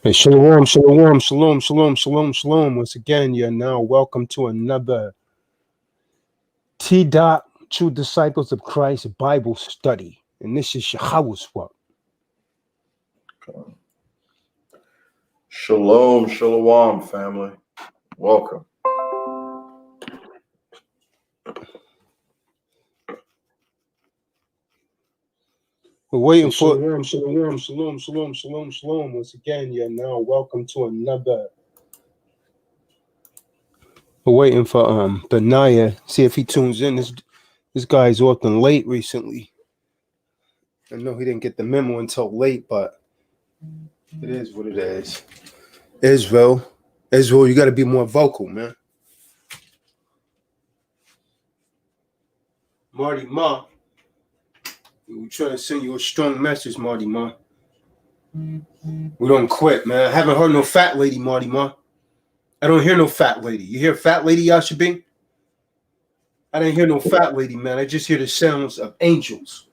Hey, shalom, shalom, shalom, shalom, shalom, shalom. Once again, you're now welcome to another TDOC, True Disciples of Christ Bible Study. And this is Yahuah's work. Shalom, shalom, family. Welcome. We're waiting for shalom, shalom. Once again, you're now welcome to another. We're waiting for Benaiah. See if he tunes in. This guy's often late recently. I know he didn't get the memo until late, but it is what it is. Israel, you got to be more vocal, man. Marty Ma, we're trying to send you a strong message, Marty Ma. We don't quit, man. I haven't heard no fat lady, Marty Ma. I don't hear no fat lady. You hear fat lady, Yashabin? I didn't hear no fat lady, man. I just hear the sounds of angels.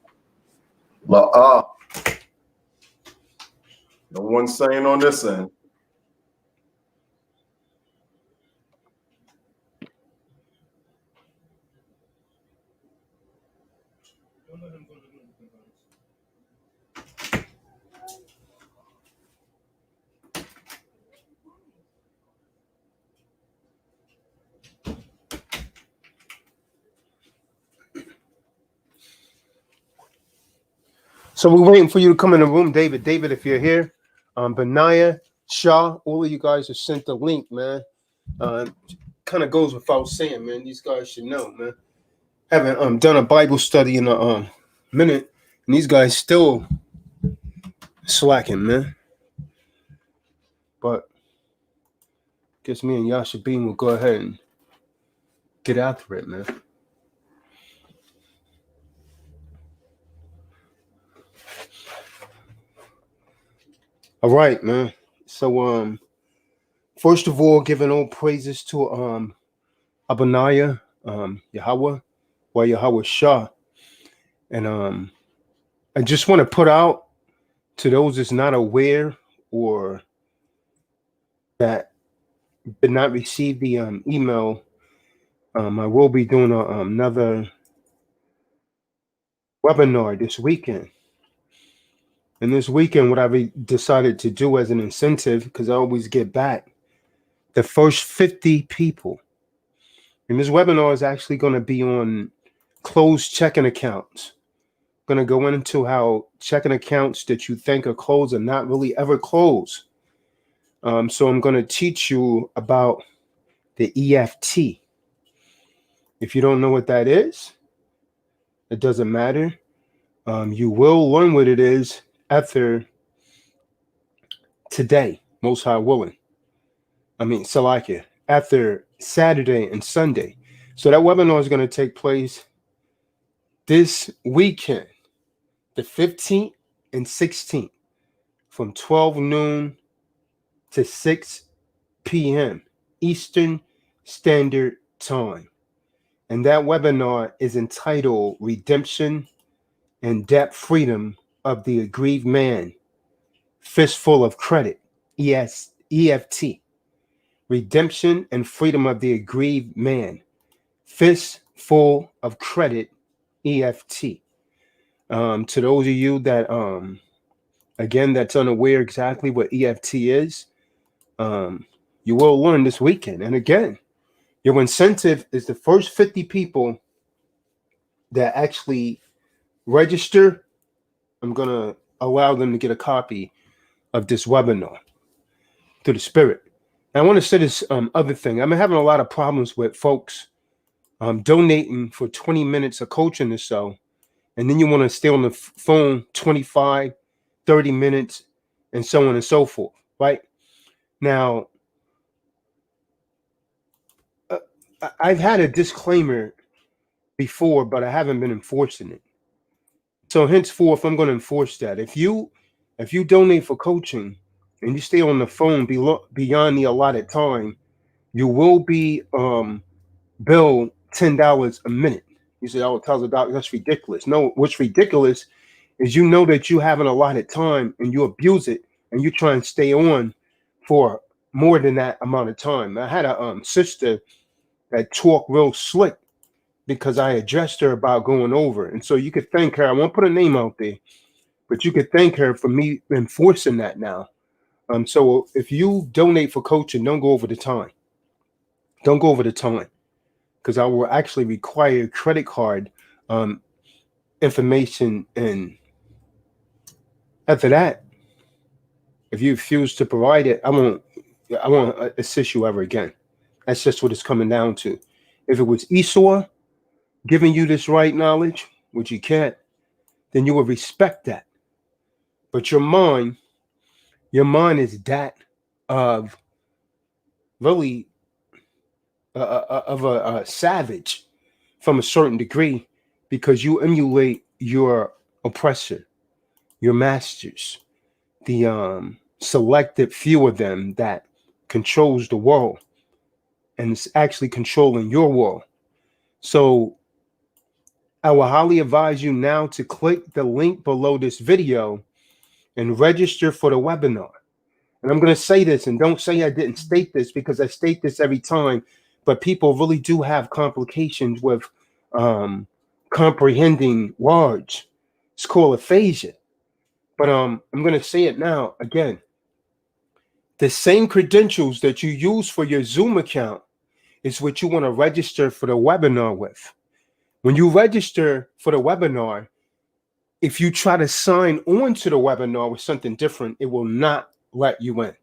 No one's saying on this end. So we're waiting for you to come in the room, David. David, if you're here, Benaiah, Shah, all of you guys have sent the link, man. Kind of goes without saying, man. These guys should know, man. Haven't done a Bible study in a minute, and these guys still slacking, man. But guess me and Yashabin will go ahead and get after it, man. All right, man. So first of all, giving all praises to Abaniah, Yahuah, Yahweh Shah. And I just want to put out to those that's not aware or that did not receive the email, I will be doing another webinar this weekend. And this weekend, what I decided to do as an incentive, because I always get back, the first 50 people. And this webinar is actually going to be on closed checking accounts. I'm going to go into how checking accounts that you think are closed are not really ever closed. So I'm going to teach you about the EFT. If you don't know what that is, it doesn't matter. You will learn what it is after today, most high willing. Salakia, after Saturday and Sunday. So that webinar is going to take place this weekend, the 15th and 16th, from 12 noon to 6 p.m. Eastern Standard Time. And that webinar is entitled Redemption and Debt Freedom of the Aggrieved Man, Fistful of Credit, EFT. Redemption and Freedom of the Aggrieved Man, Fistful of Credit, EFT. To those of you that, again, that's unaware exactly what EFT is, you will learn this weekend. And again, your incentive is the first 50 people that actually register. I'm going to allow them to get a copy of this webinar through the Spirit. And I want to say this other thing. I'm having a lot of problems with folks donating for 20 minutes of coaching or so, and then you want to stay on the phone 25, 30 minutes, and so on and so forth, right? Now, I've had a disclaimer before, but I haven't been enforcing it. So henceforth, I'm going to enforce that. If you donate for coaching and you stay on the phone beyond the allotted time, you will be billed $10 a minute. You say, "Oh, $1,000, that's ridiculous." No, what's ridiculous is you know that you have an allotted time and you abuse it and you try and stay on for more than that amount of time. I had a sister that talked real slick because I addressed her about going over. And so you could thank her. I won't put a name out there, but you could thank her for me enforcing that now. So if you donate for coaching, don't go over the time. Don't go over the time, because I will actually require credit card information. And after that, if you refuse to provide it, I won't assist you ever again. That's just what it's coming down to. If it was Esau giving you this right knowledge, which you can't, then you would respect that. But your mind is that of really of a savage from a certain degree, because you emulate your oppressor, your masters, the selected few of them that controls the world and is actually controlling your world. So I will highly advise you now to click the link below this video and register for the webinar. And I'm going to say this, and don't say I didn't state this, because I state this every time, but people really do have complications with comprehending words. It's called aphasia. But I'm going to say it now again. The same credentials that you use for your Zoom account is what you want to register for the webinar with. When you register for the webinar, if you try to sign on to the webinar with something different, it will not let you in.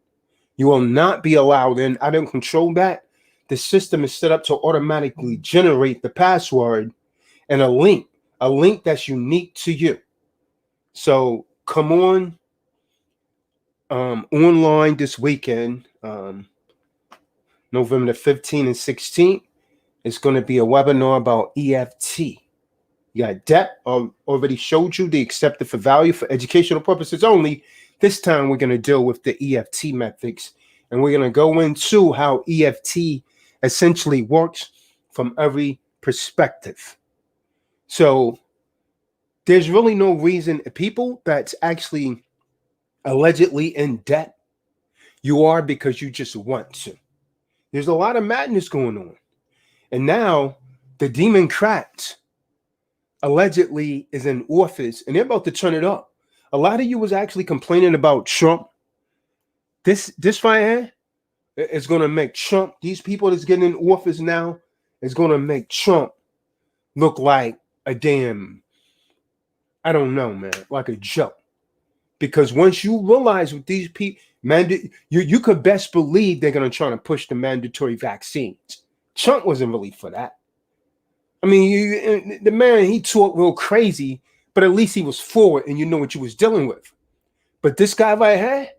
You will not be allowed in. I don't control that. The system is set up to automatically generate the password and a link that's unique to you. So come on online this weekend, November the 15th and 16th. It's going to be a webinar about EFT. You got debt. Already showed you the accepted for value for educational purposes only. This time we're going to deal with the EFT methods, and we're going to go into how EFT essentially works from every perspective. So there's really no reason, people that's actually allegedly in debt, you are because you just want to. There's a lot of madness going on. And now the Democrats allegedly is in office, and they're about to turn it up. A lot of you was actually complaining about Trump. This right here is going to make Trump, these people that's getting in office now, is going to make Trump look like a damn, I don't know, man, like a joke. Because once you realize with these people, you could best believe they're going to try to push the mandatory vaccines. Trump wasn't really for that. I mean, the man, he talked real crazy, but at least he was forward and you know what you was dealing with. But this guy right here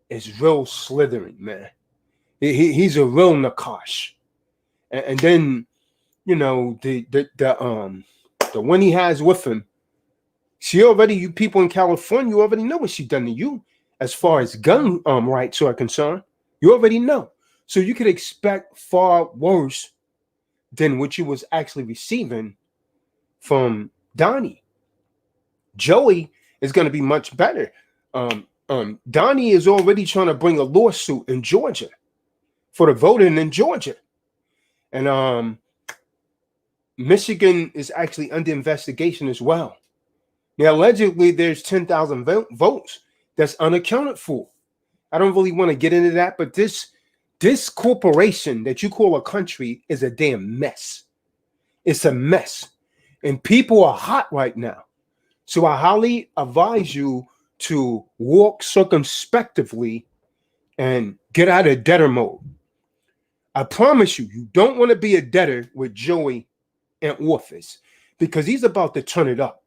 is real slithering, man. He's a real nakash. And then, you know, the one he has with him, you people in California, you already know what she done to you as far as gun rights are concerned. You already know. So you could expect far worse than what you was actually receiving from Donnie. Joey is going to be much better. Donnie is already trying to bring a lawsuit in Georgia for the voting in Georgia. And Michigan is actually under investigation as well. Now, allegedly, there's 10,000 votes that's unaccounted for. I don't really want to get into that, but this corporation that you call a country is a damn mess. It's a mess. And people are hot right now. So I highly advise you to walk circumspectively and get out of debtor mode. I promise you, you don't want to be a debtor with Joey in office, because he's about to turn it up.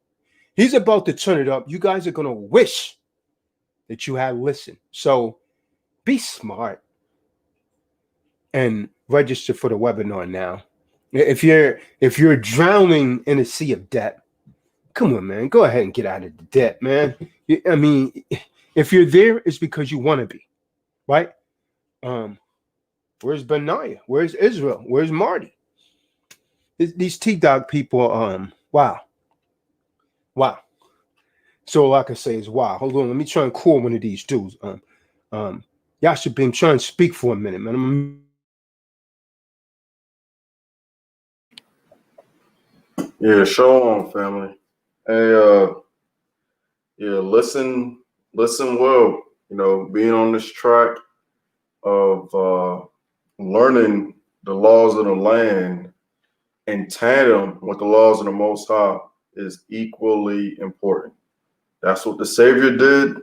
He's about to turn it up. You guys are going to wish that you had listened. So be smart and register for the webinar now. If you're drowning in a sea of debt, come on, man, go ahead and get out of the debt, man. I mean, if you're there, it's because you want to be, right? Where's Benaiah? Where's Israel? Where's Marty? These TDOC people, wow. So all I can say is wow. Hold on, let me try and call one of these dudes. YashaBeam, try and speak for a minute, man. Yeah, shalom, family. Hey, yeah, listen well. You know, being on this track of learning the laws of the land in tandem with the laws of the Most High is equally important. That's what the Savior did.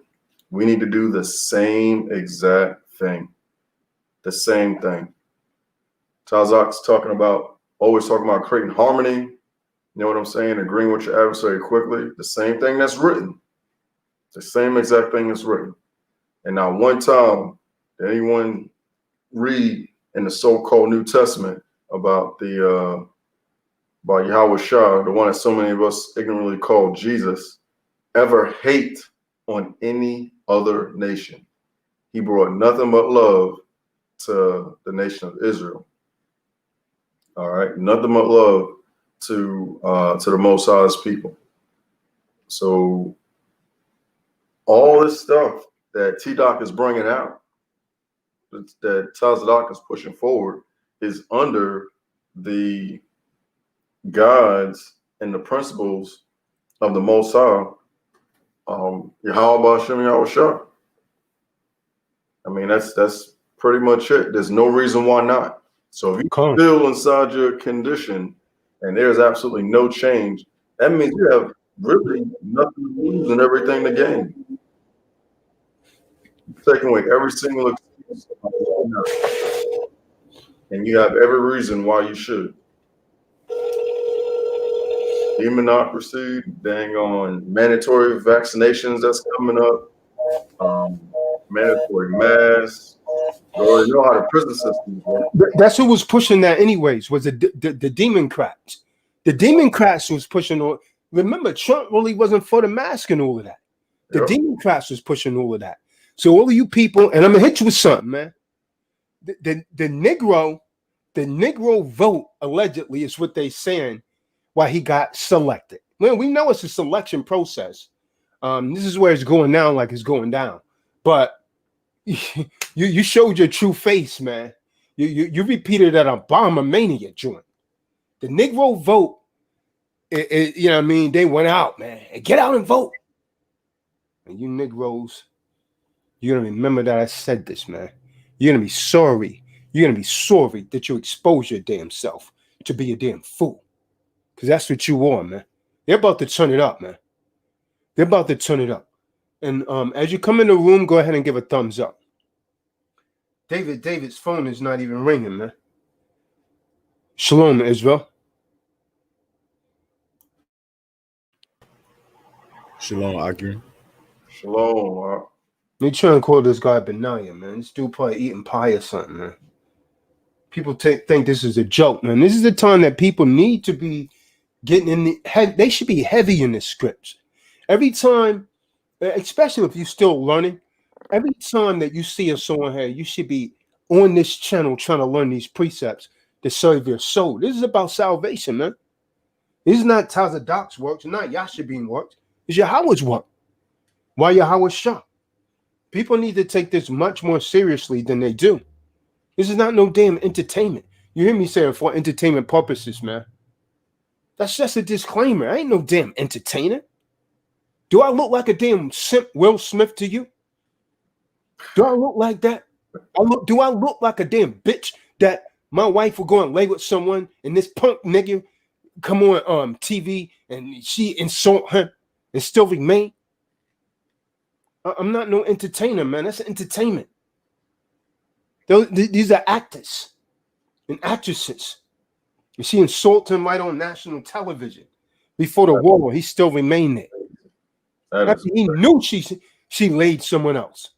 We need to do the same exact thing. The same thing. Tazak's always talking about creating harmony. You know what I'm saying? Agreeing with your adversary quickly. The same thing that's written. The same exact thing that's written. And not one time did anyone read in the so-called New Testament about about Yahawashi, the one that so many of us ignorantly call Jesus, ever hate on any other nation. He brought nothing but love to the nation of Israel. All right, nothing but love to the Most High's people. So all this stuff that TDOC is bringing out, that TDOC is pushing forward, is under the guides and the principles of the Most High, Yahawashi and Yahuah. I mean, that's pretty much it. There's no reason why not. So if you feel inside your condition and there's absolutely no change, that means you have really nothing to lose and everything to gain. Taking away every single excuse, and you have every reason why you should. Democracy, dang on mandatory vaccinations that's coming up, mandatory masks. You already know how the prison system works. That's who was pushing that anyways, was the Democrats. The Democrats was pushing on. Remember, Trump really wasn't for the mask and all of that. The Democrats was pushing all of that. So all of you people, and I'm gonna hit you with something, man. The Negro vote allegedly is what they saying why he got selected. Well, we know it's a selection process. This is where it's going down, like it's going down. But you showed your true face, man. You repeated that Obama mania joint. The Negro vote, you know what I mean? They went out, man. Get out and vote. And you Negroes, you're gonna remember that I said this, man. You're gonna be sorry. You're gonna be sorry that you exposed your damn self to be a damn fool. Because that's what you are, man. They're about to turn it up, man. They're about to turn it up. And as you come in the room, go ahead and give a thumbs up. David's phone is not even ringing, man. Shalom, Israel. Shalom, Akir. Shalom. They trying to call this guy Benaiah, man. This dude probably eating pie or something, man. People think this is a joke, man. This is the time that people need to be getting in the they should be heavy in the scripts. Every time, especially if you're still learning, every time that you see a someone here, you should be on this channel trying to learn these precepts to serve your soul. This is about salvation, man. This is not Tazadok's works, not YashaBeam works. It's Yahuah's work. Why Yahuah shot? People need to take this much more seriously than they do. This is not no damn entertainment. You hear me saying for entertainment purposes, man. That's just a disclaimer. I ain't no damn entertainer. Do I look like a damn simp Will Smith to you? Do I look like that? Do I look like a damn bitch that my wife will go and lay with someone and this punk nigga come on TV and she insult her and still remain? I'm not no entertainer, man. That's entertainment. These are actors and actresses. And she insulted him right on national television. Before the war, he still remained there. After he knew she laid someone else.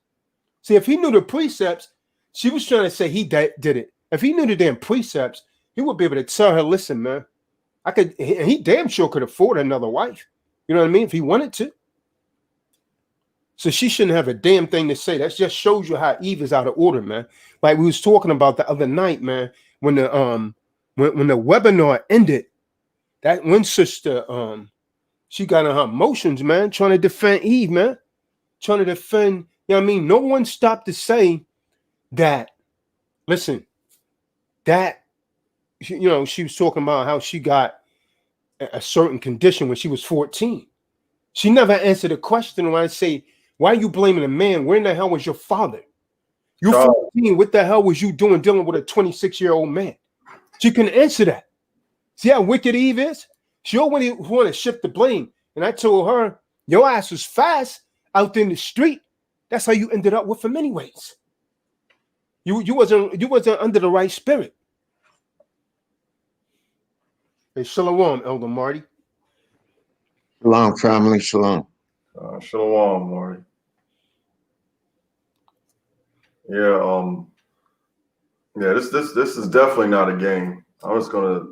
See, if he knew the precepts, she was trying to say he did it. If he knew the damn precepts, he would be able to tell her, listen, man, he damn sure could afford another wife. You know what I mean? If he wanted to. So she shouldn't have a damn thing to say. That just shows you how Eve is out of order, man. Like we was talking about the other night, man, when the webinar ended, that one sister, she got in her emotions, man, trying to defend Eve, man. Trying to defend, you know what I mean? No one stopped to say that, listen, that, she was talking about how she got a certain condition when she was 14. She never answered a question when I say, why are you blaming a man? Where in the hell was your father? You're 14. What the hell was you doing dealing with a 26-year-old man? She couldn't answer that. See how wicked Eve is? She always want to shift the blame. And I told her, your ass was fast out there in the street. That's how you ended up with him anyways. You wasn't under the right spirit. Hey, shalom, Elder Marty. Shalom, family. Shalom. Shalom, Marty. Yeah, this is definitely not a game. I'm just gonna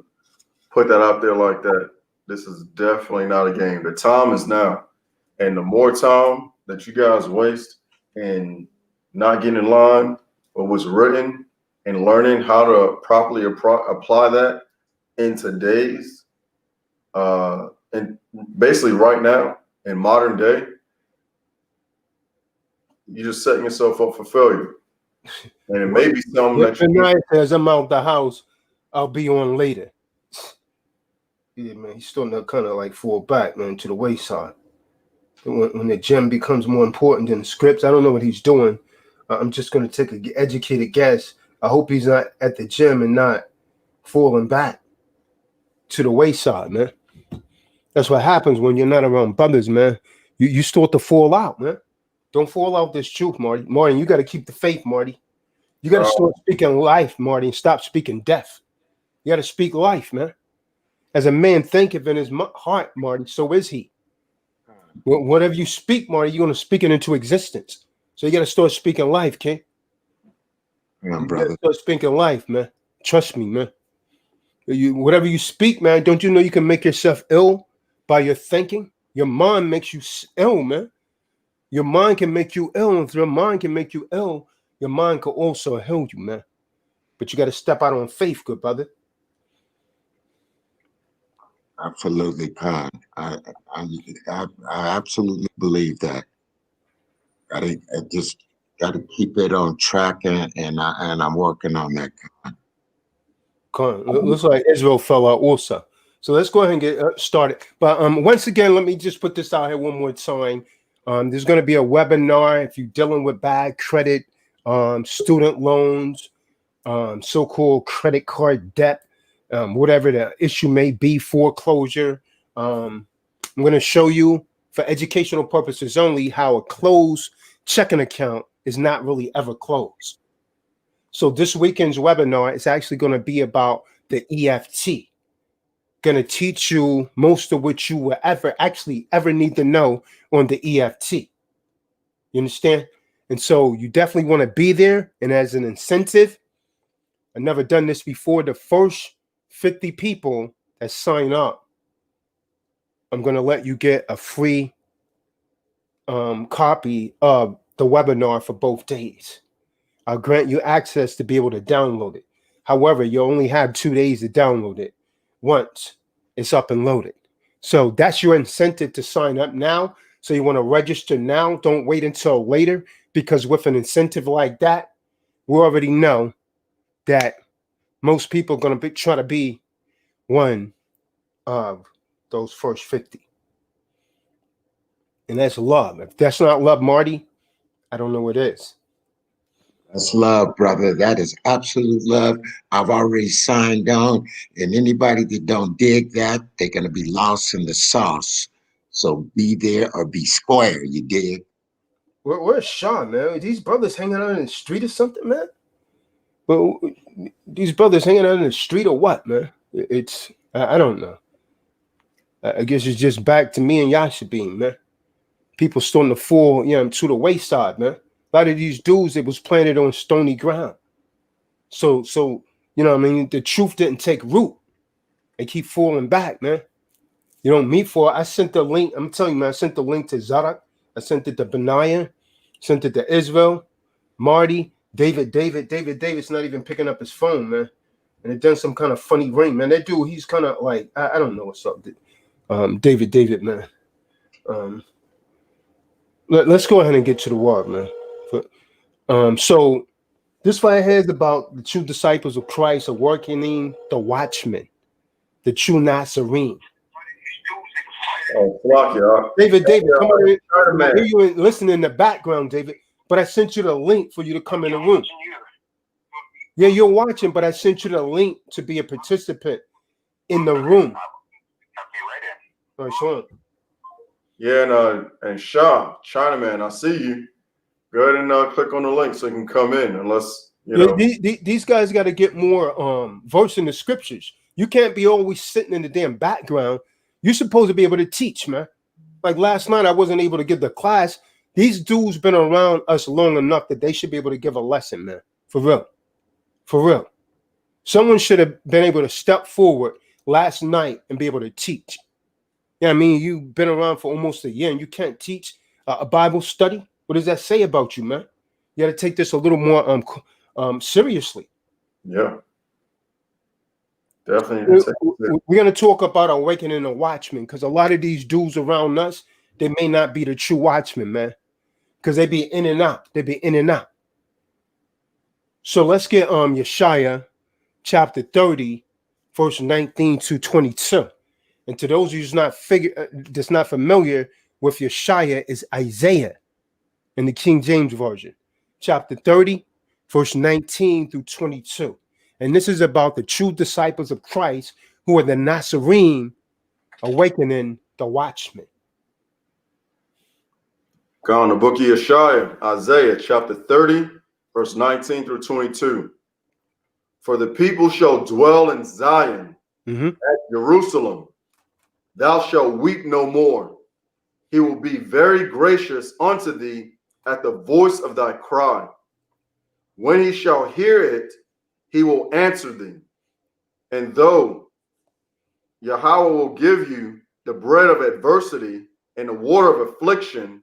put that out there like that. This is definitely not a game. The time is now, and the more time that you guys waste in not getting in line with what's written and learning how to properly apply that in today's and basically right now in modern day, you're just setting yourself up for failure. And it may be something that you says I'm out the house, I'll be on later. Yeah, man, he's starting to kind of like fall back, man, to the wayside. When the gym becomes more important than the scripts, I don't know what he's doing. I'm just going to take an educated guess. I hope he's not at the gym and not falling back to the wayside, man. That's what happens when you're not around brothers, man. You start to fall out, man. Don't fall out this truth, Marty. Marty, you got to keep the faith, Marty. You got to start speaking life, Marty, and stop speaking death. You got to speak life, man. As a man thinketh in his heart, Marty, so is he. Whatever you speak, Marty, you're going to speak it into existence. So you got to start speaking life, King. Yeah, brother. Start speaking life, man. Trust me, man. Whatever you speak, man, don't you know you can make yourself ill by your thinking? Your mind makes you ill, man. Your mind can make you ill. And if your mind can make you ill, your mind can also heal you, man. But you got to step out on faith, good brother. Absolutely, Khan. I absolutely believe that. I just got to keep it on track, and I'm working on that. Khan. Looks like Israel fell out also. So let's go ahead and get started. But once again, let me just put this out here one more time. There's going to be a webinar if you're dealing with bad credit, student loans, so-called credit card debt, whatever the issue may be, foreclosure. I'm going to show you for educational purposes only how a closed checking account is not really ever closed. So this weekend's webinar is actually going to be about the EFT. Going to teach you most of what you will ever need to know on the EFT. You understand? And so you definitely want to be there. And as an incentive, I've never done this before. The first 50 people that sign up, I'm going to let you get a free copy of the webinar for both days. I'll grant you access to be able to download it. However, you only have 2 days to download it once it's up and loaded. So that's your incentive to sign up now. So you want to register now. Don't wait until later, because with an incentive like that, we already know that most people are going to try to be one of those first 50. And that's love. If that's not love, Marty, I don't know what is. That's love, brother. That is absolute love. I've already signed on, and anybody that don't dig that, they're going to be lost in the sauce. So be there or be square, you dig? Where's Sean, man? Are these brothers hanging out in the street or something, man? Well, these brothers hanging out in the street or what, man? I don't know. I guess it's just back to me and YashaYahu, man. People starting to fall, to the wayside, man. A lot of these dudes, it was planted on stony ground. So, the truth didn't take root. They keep falling back, man. I sent the link. I'm telling you, man, I sent the link to Zadok. I sent it to Benaiah. Sent it to Israel, Marty, David's not even picking up his phone, man. And it done some kind of funny ring, man. That dude, he's kind of like, I don't know what's up. David, man. Let's go ahead and get to the word, man. So This right here is about the true disciples of Christ awakening the Watchmen, the true Natsarim. Oh, flock, y'all. David, come on in. I hear Man. you listening in the background, David, but I sent you the link for you to come in the room. Yeah, you're watching, but I sent you the link to be a participant in the room. All right, Sean. Yeah, and Shah, Chinaman, I see you. Go ahead and click on the link so you can come in, unless you know. These guys got to get more verse in the scriptures. You can't be always sitting in the damn background. You're supposed to be able to teach, man. Like last night, I wasn't able to give the class. These dudes been around us long enough that they should be able to give a lesson, man. For real. For real. Someone should have been able to step forward last night and be able to teach. Yeah, I mean, you've been around for almost a year and you can't teach a Bible study. What does that say about you, man? You got to take this a little more seriously. Yeah, definitely. We're going to talk about awakening the watchmen because a lot of these dudes around us, they may not be the true watchmen, man, because they be in and out. They be in and out. So let's get Yeshaya chapter 30, verse 19 to 22. And to those who's that's not familiar with Yeshaya, is Isaiah in the King James Version, chapter 30, verse 19 through 22. And this is about the true disciples of Christ who are the Natsarim awakening the watchmen. Go on the book of Yeshaya, Isaiah chapter 30, verse 19 through 22. For the people shall dwell in Zion, at Jerusalem. Thou shalt weep no more. He will be very gracious unto thee at the voice of thy cry. When he shall hear it, he will answer thee. And though Yahuah will give you the bread of adversity and the water of affliction,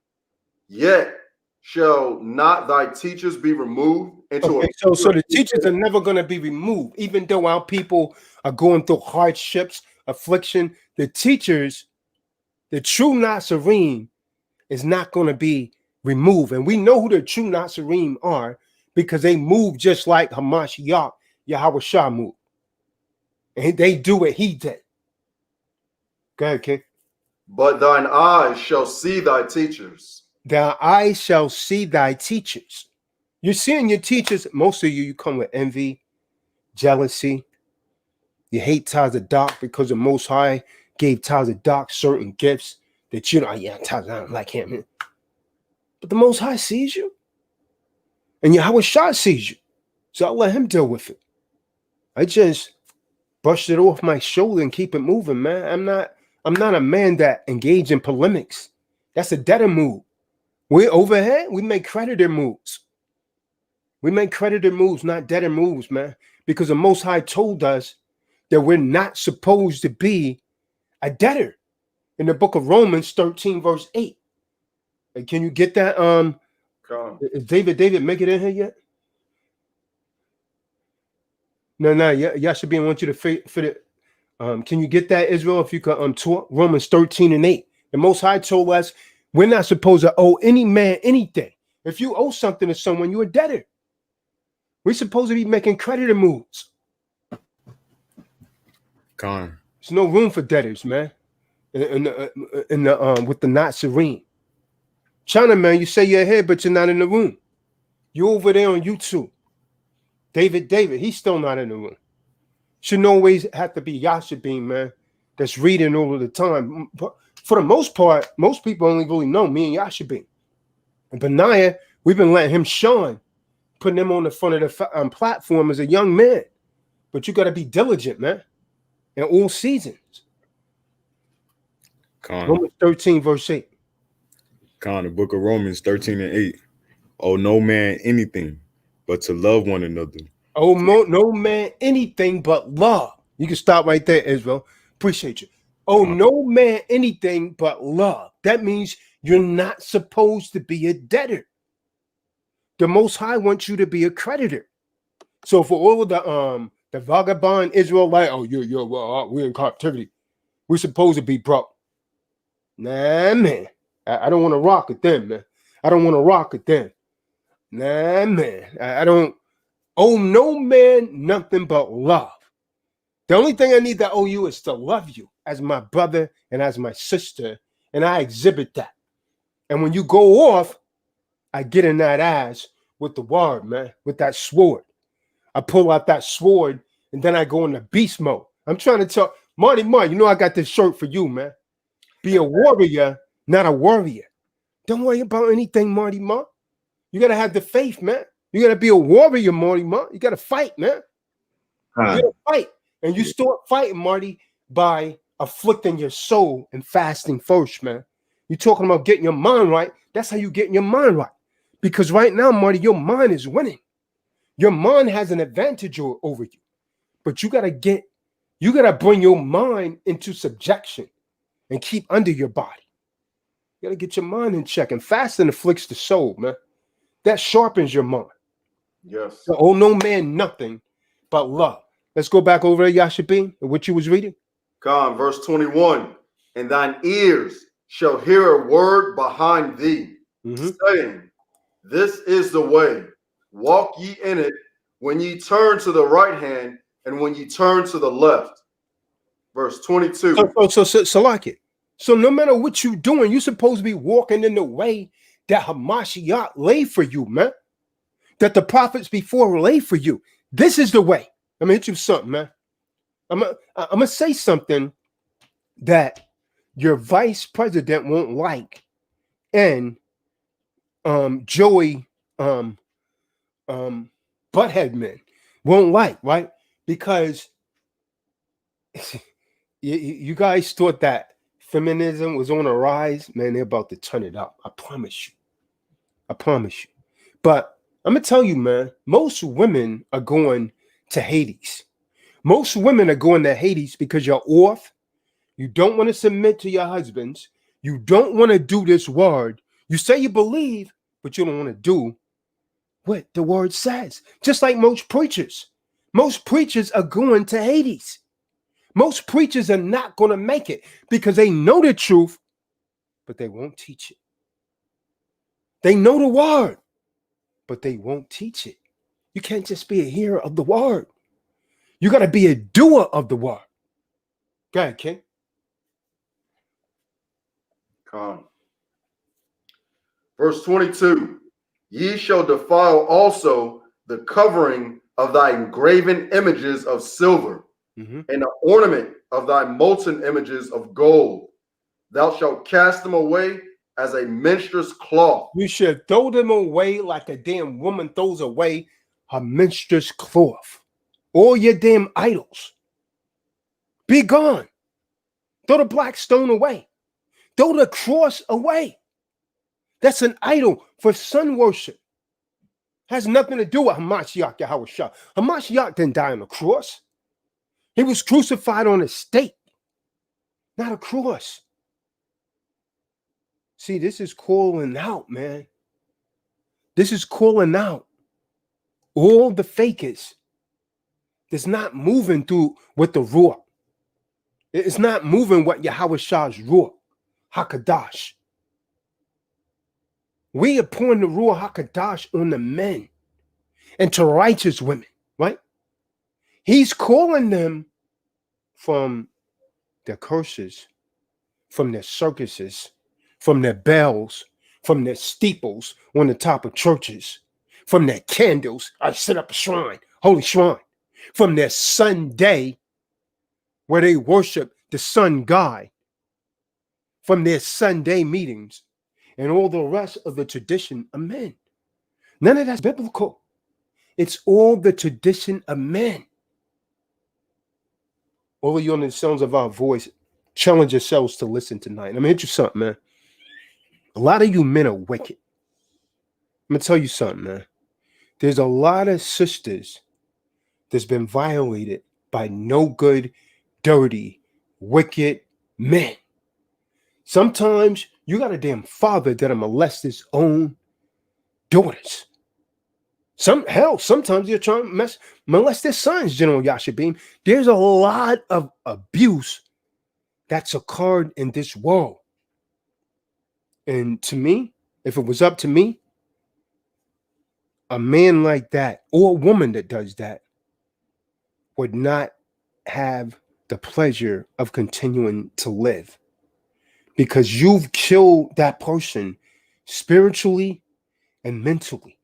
yet shall not thy teachers be removed into so the teachers are never going to be removed, even though our people are going through hardships, affliction. The teachers, the true Natsarim, is not going to be removed. And we know who the true Natsarim are because they move just like Hamashiach, Yahawashi moved. And they do what he did. Go ahead, King. But thine eyes shall see thy teachers. Thy eyes shall see thy teachers. You're seeing your teachers. Most of you come with envy, jealousy. You hate TDOC because the Most High gave TDOC certain gifts that you know, yeah, TDOC, I don't like him. But the Most High sees you. And Yahuah sees you. So I'll let him deal with it. I just brushed it off my shoulder and keep it moving, man. I'm not a man that engage in polemics. That's a debtor move. We're overhead, we make creditor moves. We make creditor moves, not debtor moves, man. Because the Most High told us that we're not supposed to be a debtor. In the book of Romans 13, verse 8. And can you get that? Is David, make it in here yet? No, Yashabi, I want you to fit it. Can you get that, Israel? If you could talk Romans 13 and 8. The Most High told us we're not supposed to owe any man anything. If you owe something to someone, you're a debtor. We're supposed to be making creditor moves. Con. There's no room for debtors, man. In the with the Natsarim. China, man, you say you're here, but you're not in the room. You're over there on YouTube. David, he's still not in the room. Should always have to be Yashabeam, man, that's reading all of the time. But for the most part, most people only really know me and Yashabeam. And Benaiah, we've been letting him shine, putting him on the front of the platform as a young man. But you got to be diligent, man, in all seasons. Romans 13, verse 8. The book of Romans 13 and 8. Oh, no man anything but to love one another. Oh, no man anything but love. You can stop right there, Israel. Appreciate you. Oh, no man anything but love. That means you're not supposed to be a debtor. The Most High wants you to be a creditor. So for all of the vagabond Israelite, we're in captivity. We're supposed to be broke. Nah, man. I don't want to rock with them, man. I don't want to rock with them. Nah, man. I don't Owe no man nothing but love. The only thing I need to owe you is to love you as my brother and as my sister, and I exhibit that. And when you go off, I get in that ass with the word, man, with that sword. I pull out that sword, and then I go into beast mode. I'm trying to tell Marty, you know I got this shirt for you, man. Be a warrior, not a warrior. Don't worry about anything, Marty. You got to have the faith, man. You got to be a warrior, Marty. You got to fight, man. You got to fight. And you start fighting, Marty, by afflicting your soul and fasting first, man. You're talking about getting your mind right. That's how you get your mind right. Because right now, Marty, your mind is winning. Your mind has an advantage over you. But you got to bring your mind into subjection and keep under your body. You got to get your mind in check. And fasting afflicts the soul, man. That sharpens your mind. Yes. So, owe no man nothing but love. Let's go back over to Yashabim, what you was reading. Come, verse 21. And thine ears shall hear a word behind thee, saying, this is the way, walk ye in it, when ye turn to the right hand, and when ye turn to the left. Verse 22. So like it. So no matter what you're doing, you're supposed to be walking in the way that Hamashiach laid for you, man. That the prophets before laid for you. This is the way. I'm gonna hit you something, man. I'm gonna say something that your vice president won't like, and Joey Butthead men won't like, right? Because you guys thought that feminism was on a rise, man. They're about to turn it up. I promise you. But I'm gonna tell you, man, most women are going to Hades. Most women are going to Hades because you're off. You don't want to submit to your husbands. You don't want to do this word. You say you believe, but you don't want to do what the word says. Just like most preachers. Most preachers are going to Hades. Most preachers are not going to make it because they know the truth, but they won't teach it. They know the word, but they won't teach it. You can't just be a hearer of the word. You got to be a doer of the word. Go ahead, King. Come. Verse 22. Ye shall defile also the covering of thy graven images of silver, and the ornament of thy molten images of gold. Thou shalt cast them away as a menstruous cloth. You should throw them away like a damn woman throws away her menstruous cloth. All your damn idols. Be gone. Throw the black stone away. Throw the cross away. That's an idol for sun worship. Has nothing to do with Hamashiach Yahawashi. Hamashiach didn't die on the cross. He was crucified on a stake, not a cross. See, this is calling out, man. This is calling out all the fakers that's not moving through with the Ruach. It's not moving what Yahawashah's Ruach, HaKadosh. We are pouring the Ruach HaKadosh on the men and to righteous women, right? He's calling them from their curses, from their circuses, from their bells, from their steeples on the top of churches, from their candles. I set up a shrine, holy shrine, from their Sunday where they worship the sun god, from their Sunday meetings and all the rest of the tradition of men. None of that's biblical. It's all the tradition of men. All of you on the sounds of our voice, challenge yourselves to listen tonight. I'm going to hit you something, man. A lot of you men are wicked. I'm going to tell you something, man. There's a lot of sisters that's been violated by no good, dirty, wicked men. Sometimes you got a damn father that'll molest his own daughters. Sometimes you're trying to molest their sons, General Yashabim. There's a lot of abuse that's occurred in this world. And to me, if it was up to me, a man like that or a woman that does that would not have the pleasure of continuing to live, because you've killed that person spiritually and mentally.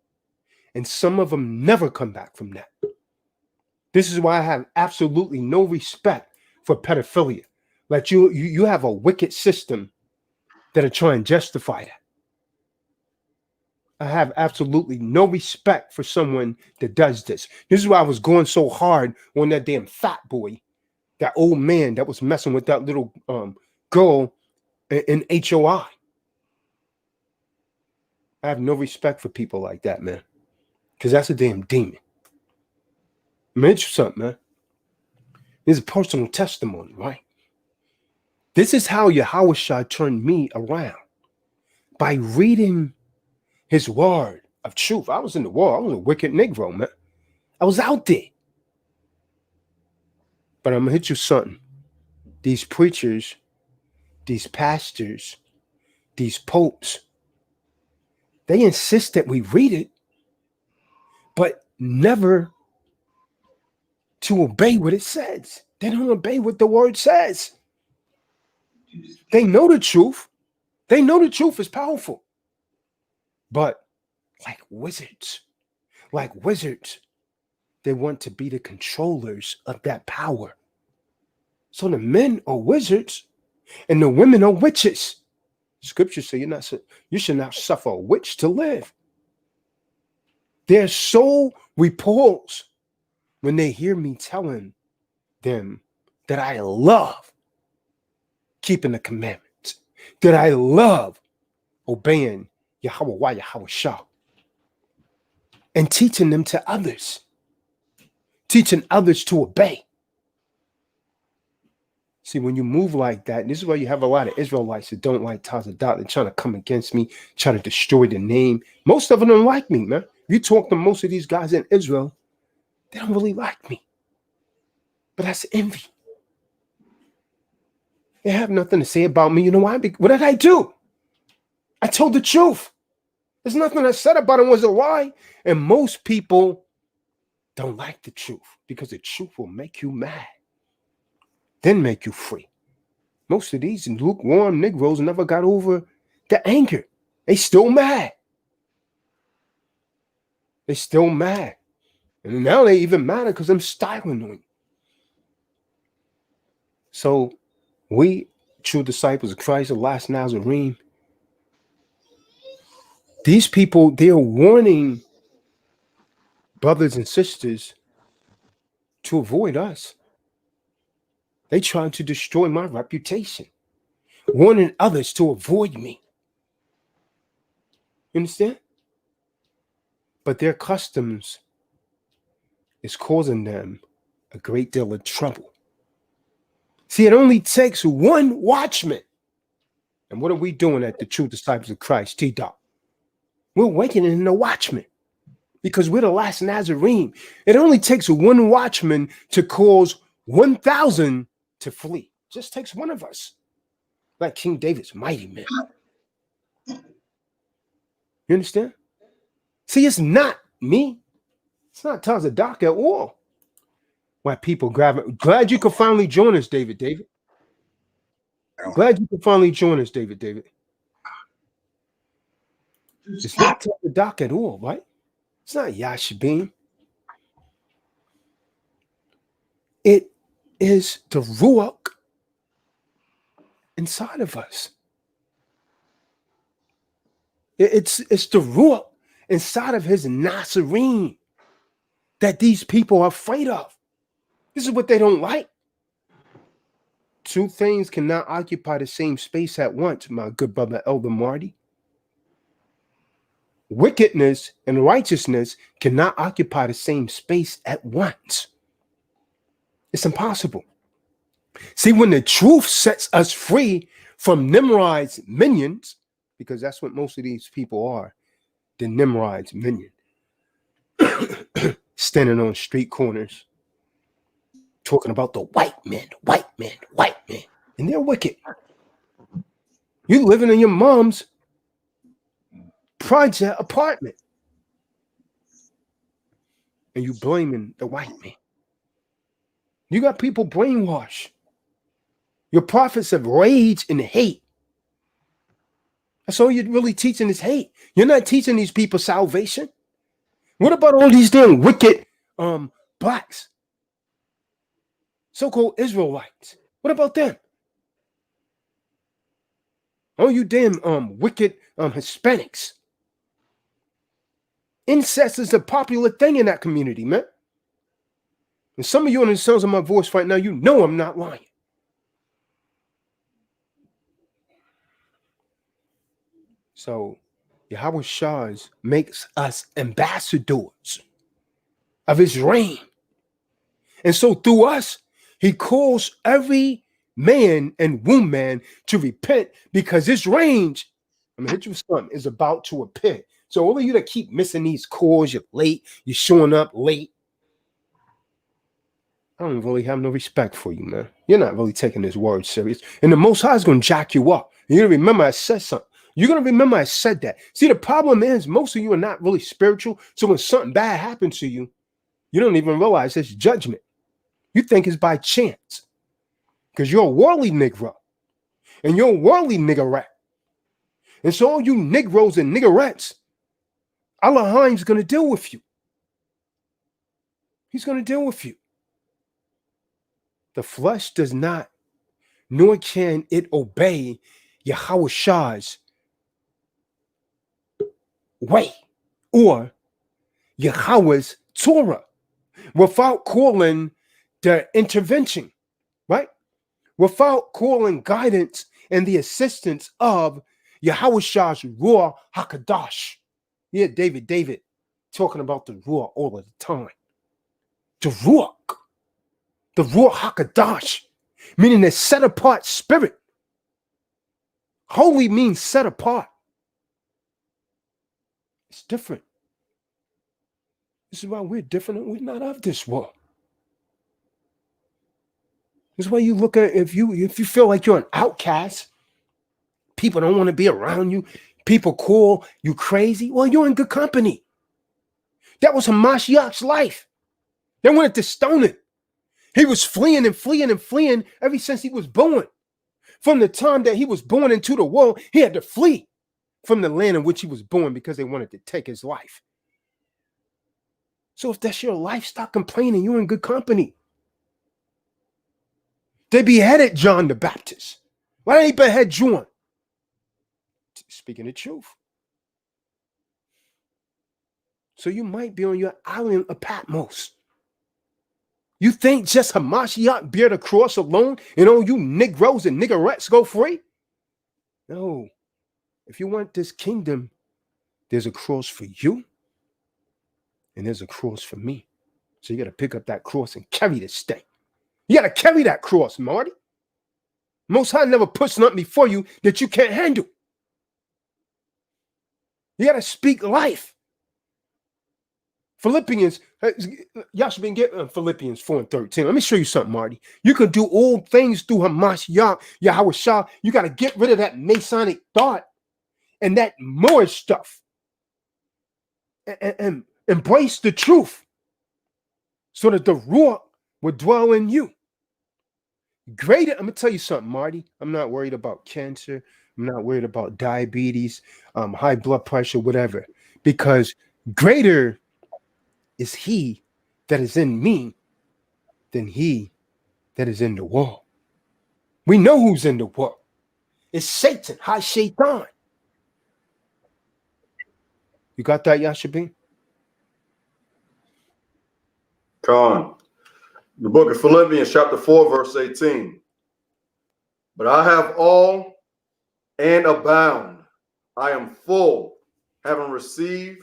And some of them never come back from that. This is why I have absolutely no respect for pedophilia. Like you have a wicked system that are trying to justify that. I have absolutely no respect for someone that does this. This is why I was going so hard on that damn fat boy, that old man that was messing with that little girl in HOI. I have no respect for people like that, man, because that's a damn demon. Mention something, man. This is a personal testimony, right? This is how Yahawashi turned me around, by reading his word of truth. I was in the war. I was a wicked Negro, man. I was out there. But I'm going to hit you something. These preachers, these pastors, these popes, they insist that we read it, but never to obey what it says. They don't obey what the word says. They know the truth. They know the truth is powerful. But like wizards, they want to be the controllers of that power. So the men are wizards and the women are witches. Scripture say you should not suffer a witch to live. They're so repulsed when they hear me telling them that I love keeping the commandments, that I love obeying Yahuah, Yahuah, and teaching them to others, teaching others to obey. See, when you move like that, and this is why you have a lot of Israelites that don't like TDOC. They're trying to come against me, trying to destroy the name. Most of them don't like me, man. You talk to most of these guys in Israel, they don't really like me. But that's envy. They have nothing to say about me. You know why? What did I do? I told the truth. There's nothing I said about it was a lie. And most people don't like the truth because the truth will make you mad, then make you free. Most of these lukewarm Negroes never got over the anger. They still mad. They still mad. And now they even madder because I'm styling on you. So we, true disciples of Christ, the last Nazarene, these people, they are warning brothers and sisters to avoid us. They trying to destroy my reputation, warning others to avoid me. You understand? But their customs is causing them a great deal of trouble. See, it only takes one watchman. And what are we doing at the True Disciples of Christ, TDOC? We're awakening the watchman because we're the last Nazarene. It only takes one watchman to cause 1,000 to flee. Just takes one of us, like King David's mighty men. You understand? See, it's not me. It's not TDOC at all. Why people grabbing? Glad you could finally join us, David. Glad you could finally join us, David. It's not TDOC at all, right? It's not Yashabim. It is the Ruach inside of us. It's the Ruach inside of his Natsarim that these people are afraid of. This is what they don't like. Two things cannot occupy the same space at once, my good brother Elder Marty. Wickedness and righteousness cannot occupy the same space at once. It's impossible. See, when the truth sets us free from Nimrod's minions, because that's what most of these people are, the Nimrod's minion, standing on street corners, talking about the white men, and they're wicked. You living in your mom's project apartment. and you blaming the white man. You got people brainwashed. Your prophets have rage and hate. That's all you're really teaching is hate. You're not teaching these people salvation. What about all these damn wicked blacks? So-called Israelites. What about them? Oh, you damn wicked Hispanics. Incest is a popular thing in that community, man. And some of you on the sounds of my voice right now, you know I'm not lying. So Yahawashi makes us ambassadors of his reign. And so through us, he calls every man and woman to repent because his range, I'm gonna hit you with something, is about to appear. So all of you that keep missing these calls, you're late, you're showing up late. I don't really have no respect for you, man. You're not really taking this word serious. And the Most High is gonna jack you up. You're gonna remember I said something. You're gonna remember I said that. See, the problem is most of you are not really spiritual. So when something bad happens to you, you don't even realize it's judgment. You think it's by chance. Because you're a worldly Negro. And you're a worldly niggerette. And so all you Negroes and niggerettes, Allah's going to deal with you. He's going to deal with you. The flesh does not, nor can it obey Yahawashi's way or Yahweh's Torah without calling the intervention, right? Without calling guidance and the assistance of Yahawashi's Ruach HaKadosh. Yeah, David talking about the Ruach all of the time. The Ruach HaKadosh, meaning a set apart spirit. Holy means set apart. It's different. This is why we're different. We're not of this world. This is why you look at if you feel like you're an outcast, people don't want to be around you, people call you crazy. Well, you're in good company. That was Hamashiach's life. They wanted to stone him. He was fleeing and fleeing and fleeing ever since he was born. From the time that he was born into the world, he had to flee from the land in which he was born because they wanted to take his life. So if that's your life, stop complaining. You're in good company. They beheaded John the Baptist. Why didn't he behead John? Speaking the truth. So you might be on your island of Patmos. You think just Hamashiach bear the cross alone and all you Negroes and niggerettes go free? No. If you want this kingdom, there's a cross for you and there's a cross for me. So you got to pick up that cross and carry this thing. You got to carry that cross, Marty. Most High never puts nothing before you that you can't handle. You got to speak life. Philippians, y'all should get Philippians 4:13. Let me show you something, Marty. You can do all things through Hamashiach, Yahawashi. You got to get rid of that Masonic thought and that Moorish stuff. And embrace the truth so that the Ruach will dwell in you. Greater, I'm going to tell you something, Marty. I'm not worried about cancer. I'm not worried about diabetes, high blood pressure, whatever. Because greater is he that is in me than he that is in the world. We know who's in the world. It's Satan, high Shaitan. You got that, Yashabin? Con. The book of Philippians, chapter 4, verse 18. But I have all and abound. I am full, having received.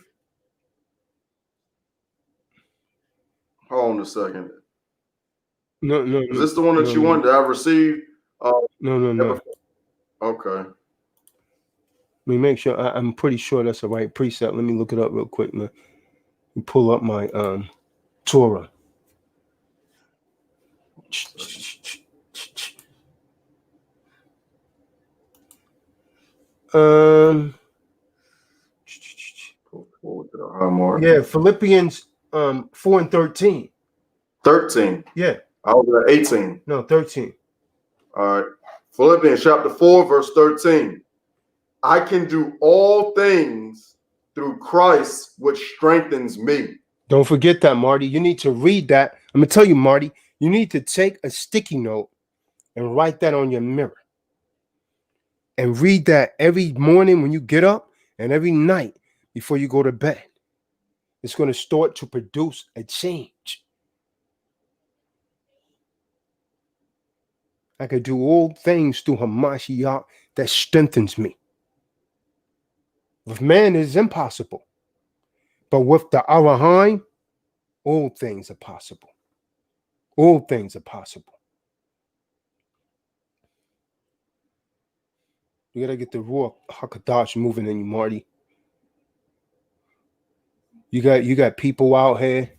Hold on a second. No. Is this the one that you wanted that I've received? No. Okay. Let me make sure. I'm pretty sure that's the right precept. Let me look it up real quick, man. Pull up my Torah. Yeah, Philippians 4 and 13. 13. Yeah. I was at 18. No, 13. All right. Philippians chapter 4, verse 13. I can do all things through Christ, which strengthens me. Don't forget that, Marty. You need to read that. I'm going to tell you, Marty, you need to take a sticky note and write that on your mirror. And read that every morning when you get up and every night before you go to bed. It's going to start to produce a change. I can do all things through HaMashiach that strengthens me. With man, it is impossible. But with the Arahim, all things are possible. All things are possible. You got to get the Ruach HaKadosh moving in you, Marty. You got people out here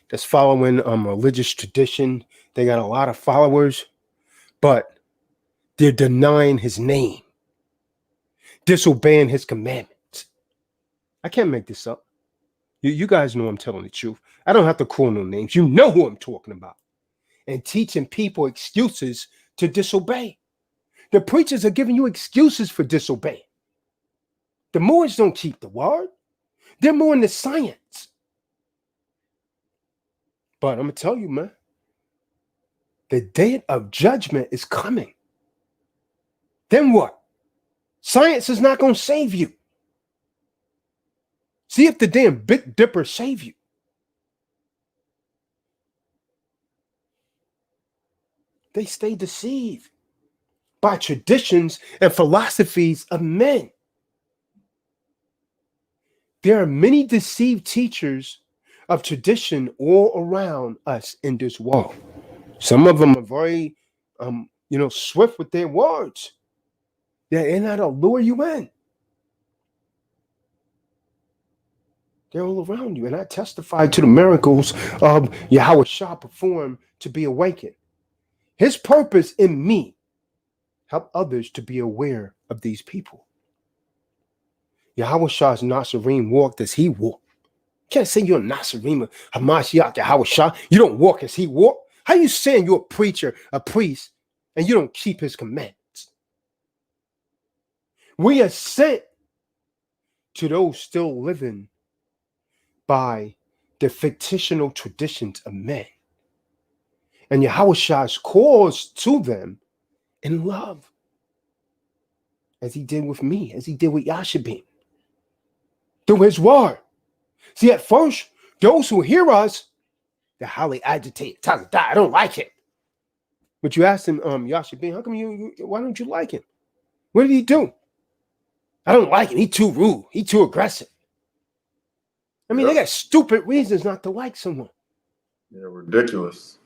that's following religious tradition. They got a lot of followers, but they're denying his name, disobeying his commandments. I can't make this up. You guys know I'm telling the truth. I don't have to call no names. You know who I'm talking about. And teaching people excuses to disobey. The preachers are giving you excuses for disobeying. The Moors don't keep the word. They're more in the science. But I'm going to tell you, man, the day of judgment is coming. Then what? Science is not going to save you. See if the damn Big Dipper save you. They stay deceived by traditions and philosophies of men. There are many deceived teachers of tradition all around us in this world. Some of them are very, swift with their words. They're in there to lure you in. They're all around you. And I testify to the miracles of Yahawashi performed to be awakened. His purpose in me, help others to be aware of these people. Yahawashi's Natsarim walked as he walked. You can't say you're a Natsarim, Hamashiach, Yahawashi. You don't walk as he walked. How you saying you're a preacher, a priest, and you don't keep his commandments? We are sent to those still living by the fictional traditions of men. And Yahawashi's calls to them in love, as he did with me, as he did with Yashabim, through his word. See, at first, those who hear us, they're highly agitated. I don't like it. But you ask him, Yashabim, how come why don't you like him? What did he do? I don't like him. He's too rude. He's too aggressive. I mean, They got stupid reasons not to like someone. Yeah, ridiculous.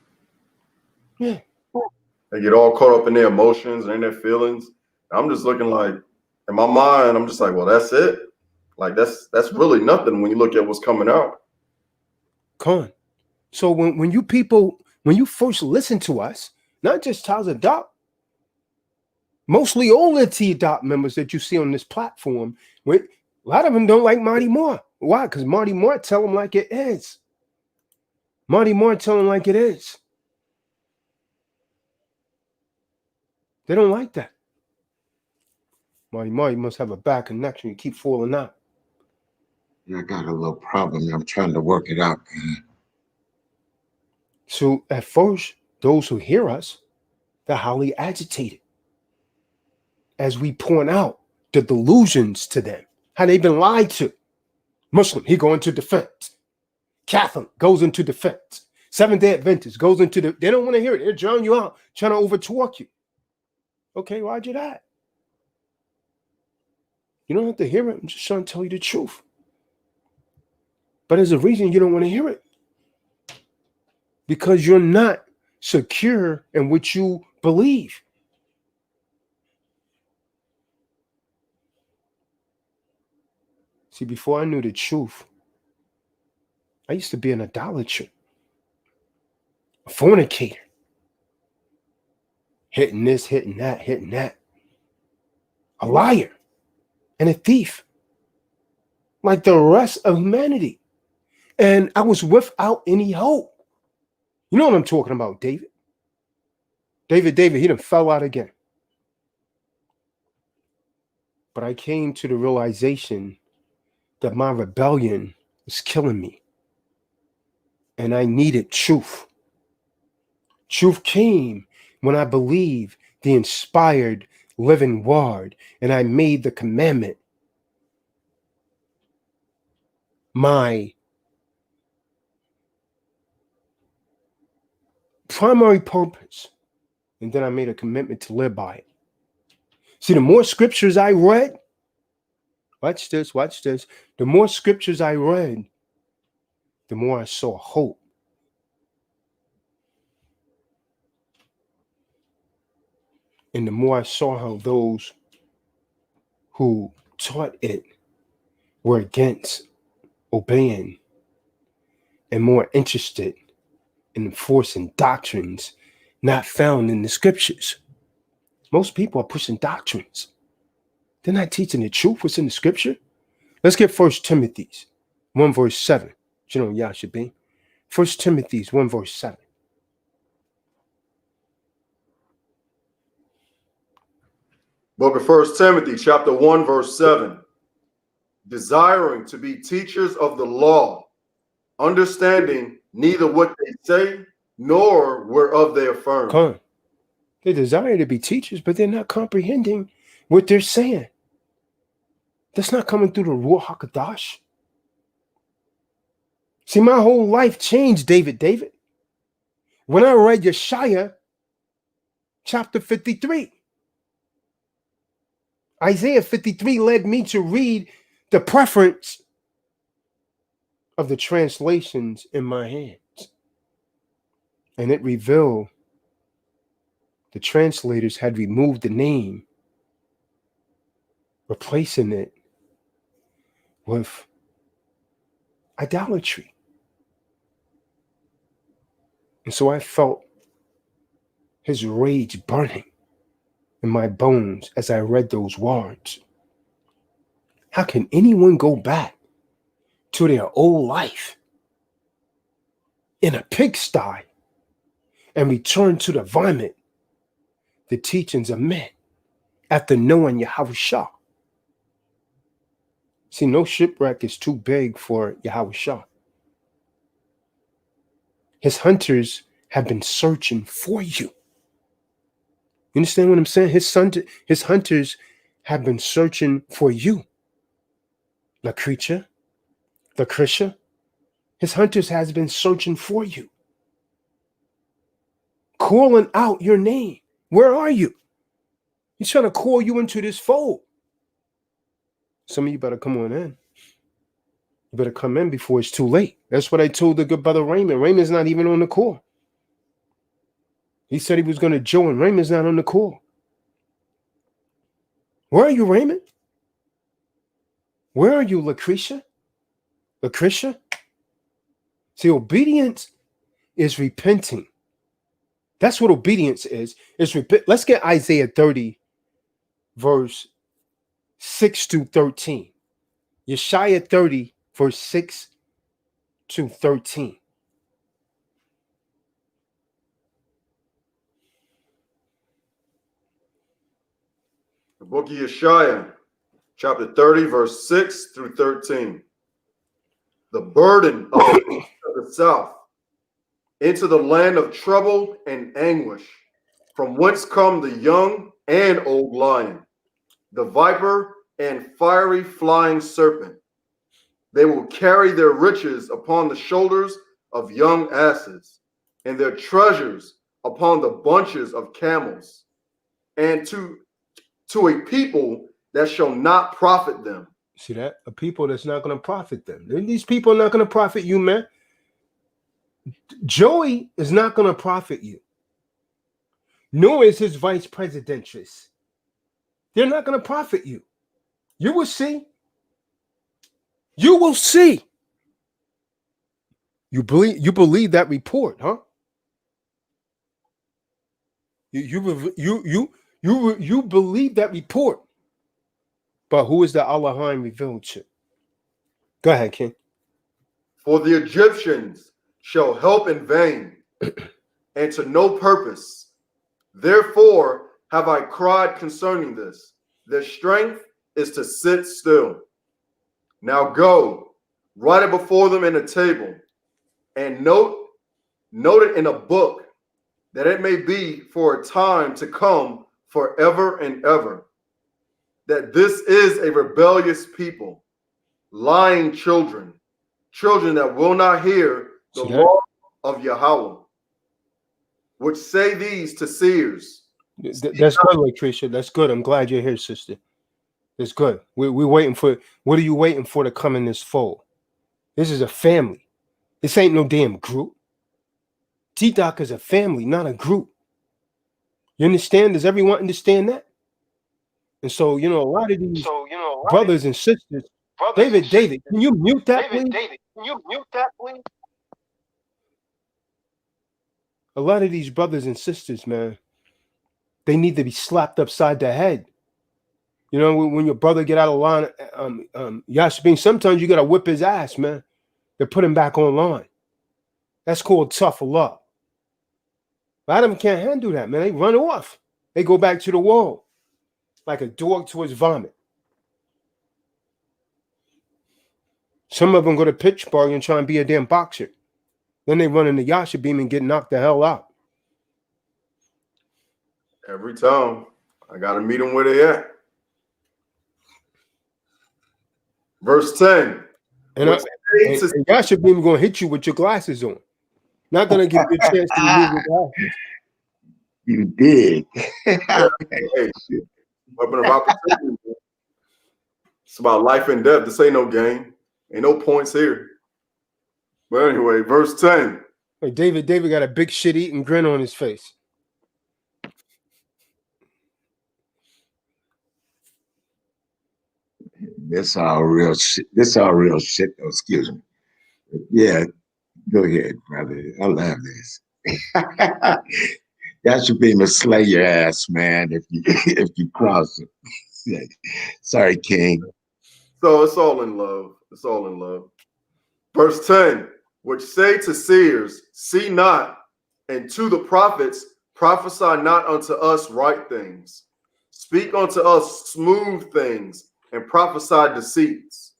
Yeah. They get all caught up in their emotions and in their feelings. I'm just looking like, in my mind, I'm just like, well, that's it. Like that's really nothing when you look at what's coming out. Con. So when you first listen to us, not just TDOC, mostly all the TDOC members that you see on this platform, a lot of them don't like Marty Moore. Why? Because Marty Moore tell them like it is. Marty Moore tell them like it is. They don't like that. Marty Moore, you must have a bad connection. You keep falling out. Yeah, I got a little problem. I'm trying to work it out. So at first, those who hear us, they're highly agitated as we point out the delusions to them, how they've been lied to. Muslim, he go into defense. Catholic goes into defense. Seventh-day Adventist goes into they don't want to hear it. They're drawing you out, trying to overtalk you. Okay, roger that. You don't have to hear it. I'm just trying to tell you the truth. But there's a reason you don't want to hear it. Because you're not secure in what you believe. See, before I knew the truth, I used to be an idolater, a fornicator, hitting this, hitting that, a liar, and a thief, like the rest of humanity. And I was without any hope. You know what I'm talking about, David? David, he done fell out again. But I came to the realization that my rebellion was killing me. And I needed truth. Truth came when I believed the inspired living word, and I made the commandment my primary purpose. And then I made a commitment to live by it. See, the more scriptures I read, watch this. The more scriptures I read, the more I saw hope. And the more I saw how those who taught it were against obeying and more interested in enforcing doctrines not found in the scriptures. Most people are pushing doctrines. They're not teaching the truth what's in the scripture. Let's get 1 Timothy 1 verse 7. You know, YashaYahu. 1 Timothy 1 verse 7. Book of 1 Timothy, chapter 1, verse 7. Desiring to be teachers of the law, understanding neither what they say nor whereof they affirm. Come on. They desire to be teachers, but they're not comprehending what they're saying. That's not coming through the Ruach HaKodesh. See, my whole life changed, David. When I read Yeshaya chapter 53. Isaiah 53 led me to read the preference of the translations in my hands. And it revealed the translators had removed the name, replacing it with idolatry. And so I felt his rage burning in my bones as I read those words. How can anyone go back to their old life in a pigsty and return to the vomit, the teachings of men, after knowing Yahawashi? See, no shipwreck is too big for Yahawashi. His hunters have been searching for you. You understand what I'm saying? His hunters have been searching for you. The creature. His hunters has been searching for you. Calling out your name. Where are you? He's trying to call you into this fold. Some of you better come on in. You better come in before it's too late. That's what I told the good brother Raymond. Raymond's not even on the call. He said he was going to join. Raymond's not on the call. Where are you, Raymond? Where are you, Lucretia? See, obedience is repenting. That's what obedience is. Let's get Isaiah 30, verse 6 to 13. Yeshaya 30, verse 6 to 13. The book of Yeshaya, chapter 30, verse 6 through 13. The burden of the south into the land of trouble and anguish, from whence come the young and old lion, the viper and fiery flying serpent. They will carry their riches upon the shoulders of young asses, and their treasures upon the bunches of camels, and to a people that shall not profit them. See that? A people that's not going to profit them. These people are not going to profit you, man. Joey is not going to profit you. Nor is his vice presidentress. They're not going to profit you. You will see. You will see. You believe that report, huh? You believe that report. But who is the Allahim revealed to? Go ahead, King. For the Egyptians shall help in vain, and to no purpose. Therefore have I cried concerning this. Their strength is to sit still. Now go, write it before them in a table, and note it in a book, that it may be for a time to come forever and ever, that this is a rebellious people, lying children that will not hear the law of Yahuah, which say these to seers. That's good, Latricia. That's good. I'm glad you're here, sister. That's good. We're waiting for, what are you waiting for to come in this fold? This is a family. This ain't no damn group. TDOC is a family, not a group. You understand? Does everyone understand that? And so, a lot of these brothers and sisters. David, can you mute that, please? A lot of these brothers and sisters, man, they need to be slapped upside the head. When your brother get out of line, Yashabin, sometimes you got to whip his ass, man, to put him back online. That's called tough love. A lot of them can't handle that, man. They run off. They go back to the wall like a dog to his vomit. Some of them go to Pittsburgh and try and be a damn boxer. Then they run into Yashabeam and get knocked the hell out. Every time. I got to meet them where they at. Verse 10. And Yashabeam going to hit you with your glasses on. Not going to give you a chance to remove your glasses. You did. Hey, weapon of opportunity. It's about life and death. This ain't no game. Ain't no points here. But anyway, verse 10. Hey, David got a big shit-eating grin on his face. This all real shit. This all real shit, though. Excuse me. Yeah, go ahead, brother. I love this. That should be to slay your ass, man, if you cross it. Sorry, King. So it's all in love. It's all in love. Verse 10, which say to seers, see not, and to the prophets, prophesy not unto us right things. Speak unto us smooth things, and prophesy deceits.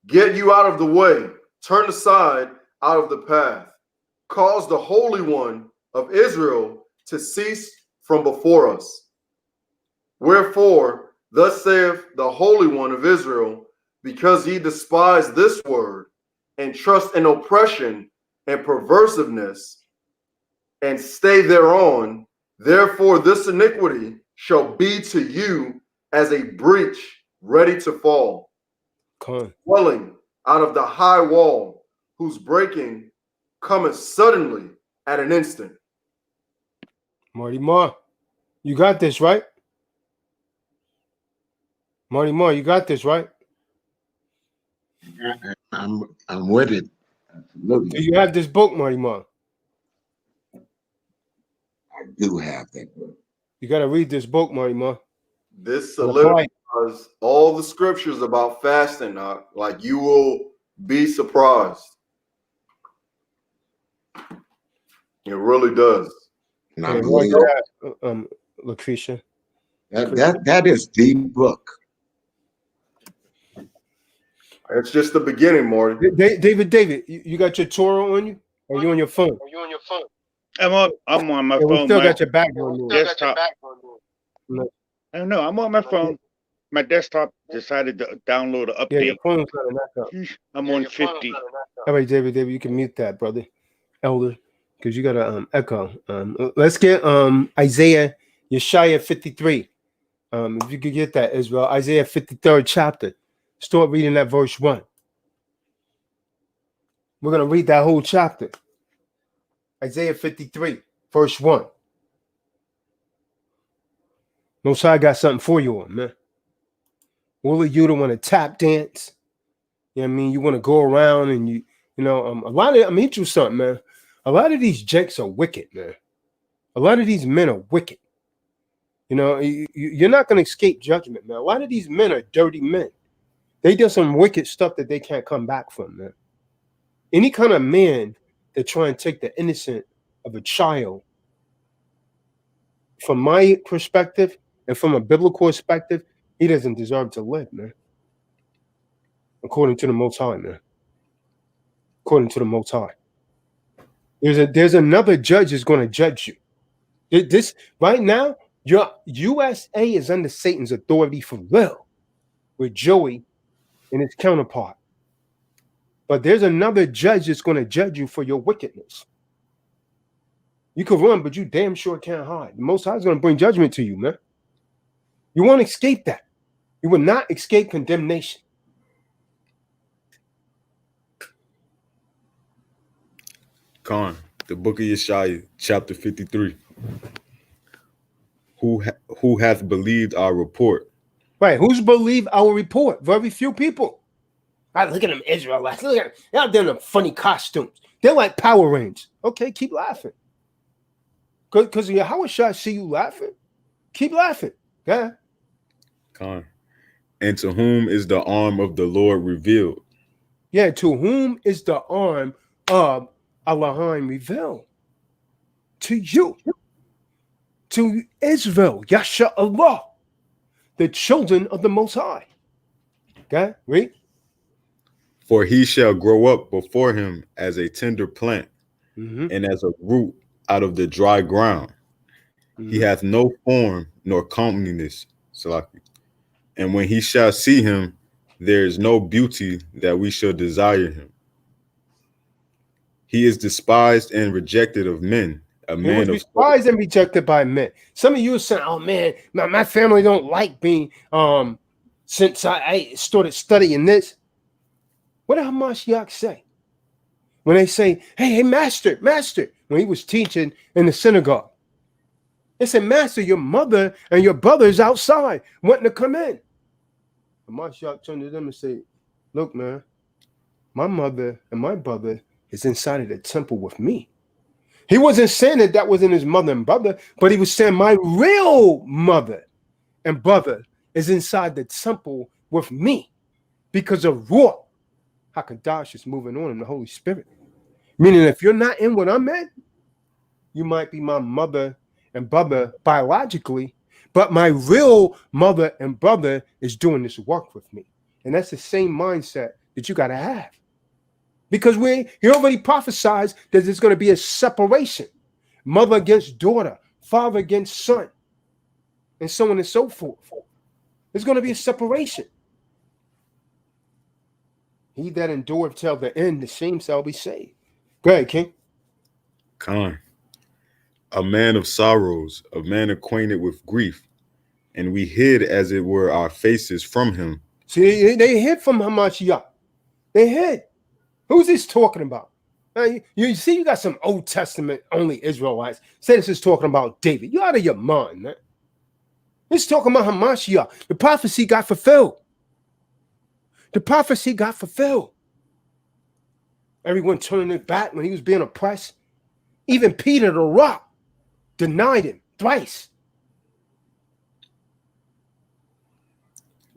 Get you out of the way, turn aside out of the path. Cause the Holy One of Israel to cease from before us. Wherefore, thus saith the Holy One of Israel, because ye despise this word, and trust in oppression and perversiveness, and stay thereon, therefore this iniquity shall be to you as a breach ready to fall, dwelling out of the high wall, whose breaking cometh suddenly at an instant. Marty Moore, you got this, right? Marty Moore, you got this, right? I'm with it. Absolutely. Do you have this book, Marty Moore? I do have that book. You got to read this book, Marty Moore. This solidifies all the scriptures about fasting. Like, you will be surprised. It really does. And I believe Lucretia. That is the book. It's just the beginning, Marty. David, you got your Torah on you? Or are you on your phone? I'm on my phone. We still got your background. Desktop. I don't know. I'm on my phone. My desktop decided to download an update. Yeah, your phone's got an echo. I'm on 50. All right, David, you can mute that, brother, elder, because you got an echo. Let's get Isaiah, YashaYahu 53. If you could get that, Israel, Isaiah 53rd chapter. Start reading that verse 1. We're going to read that whole chapter. Isaiah 53, verse 1. Most High got something for you on, man. All of you that want to tap dance, you know what I mean? You want to go around and a lot of, I'm hit you something, man. A lot of these jakes are wicked, man. A lot of these men are wicked. You're not going to escape judgment, man. A lot of these men are dirty men. They do some wicked stuff that they can't come back from, man. Any kind of man that try and take the innocent of a child, from my perspective and from a biblical perspective, he doesn't deserve to live, man. According to the Most High, man. According to the Most High. There's another judge that's going to judge you. This right now, your USA is under Satan's authority for real, with Joey and his counterpart. But there's another judge that's going to judge you for your wickedness. You can run, but you damn sure can't hide. The Most High is going to bring judgment to you, man. You won't escape that. You will not escape condemnation. Khan, the book of YashaYahu, chapter 53. Who hath believed our report? Right. Who's believed our report? Very few people. Right, look at them Israelites. Look at them. They're out there in them funny costumes. They're like Power Rangers. Okay, keep laughing. Because Yahawashi see you laughing. Keep laughing. Yeah. Khan. And to whom is the arm of the Lord revealed? Yeah, to whom is the arm of Elohim revealed? To you. To Israel, YashaYahu, the children of the Most High. Okay, read. For he shall grow up before him as a tender plant, and as a root out of the dry ground. He hath no form nor comeliness, and when he shall see him, there is no beauty that we shall desire him. He is despised and rejected of men. A man was despised and rejected by men. Some of you are saying, "Oh man, my family don't like me." Since I started studying this, what did Hamashiach say? When they say, "Hey, master," when he was teaching in the synagogue, they said, "Master, your mother and your brothers outside wanting to come in." Hamashiach turned to them and said, "Look, man, my mother and my brother is inside of the temple with me." He wasn't saying that wasn't his mother and brother, but he was saying my real mother and brother is inside the temple with me because of Ruach HaKadosh is moving on in the Holy Spirit. Meaning if you're not in what I'm in, you might be my mother and brother biologically, but my real mother and brother is doing this work with me. And that's the same mindset that you got to have. Because he already prophesied that there's going to be a separation. Mother against daughter, father against son, and so on and so forth. There's going to be a separation. He that endureth till the end, the same shall be saved. Go ahead, King. Khan. A man of sorrows, a man acquainted with grief, and we hid as it were our faces from him. See, they hid from Hamashiach. They hid. Who's this talking about? You see, you got some Old Testament only Israelites. Say this is talking about David. You're out of your mind, man. This is talking about Hamashiach. The prophecy got fulfilled. The prophecy got fulfilled. Everyone turning their back when he was being oppressed. Even Peter the rock denied him thrice.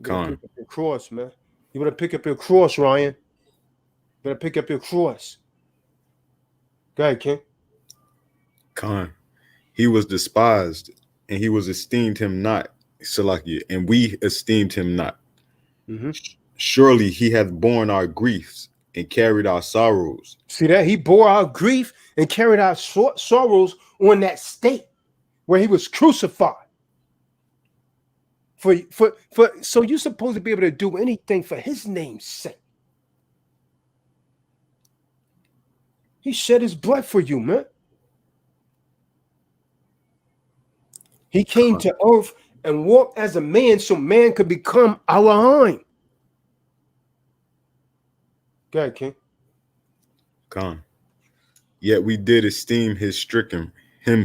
Con. Pick up your cross, man. You better pick up your cross, Ryan. You better pick up your cross. Go ahead, King. Con. He was despised, and he was esteemed him not, Salakia, and we esteemed him not. Surely he hath borne our griefs and carried our sorrows. See that? He bore our grief and carried our sorrows on that state where he was crucified. So you're supposed to be able to do anything for his name's sake. He shed his blood for you, man. He came to earth and walked as a man so man could become Elohim. Go ahead, King. Con. Yet we did esteem him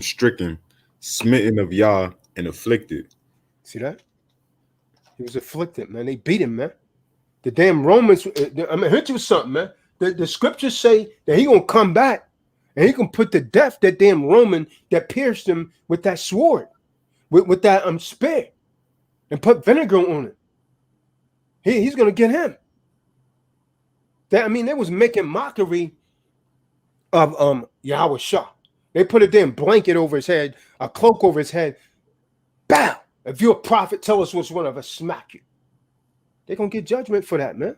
stricken, smitten of Yah, and afflicted. See that? He was afflicted, man. They beat him, man. The damn Romans, hit you with something, man. The scriptures say that he gonna come back and he gonna put to death that damn Roman that pierced him with that sword, with that spear, and put vinegar on it. He's gonna get him. They was making mockery of Yahawashi. They put a damn blanket over his head, a cloak over his head. Bow! If you're a prophet, tell us which one of us smack you. They're gonna get judgment for that, man.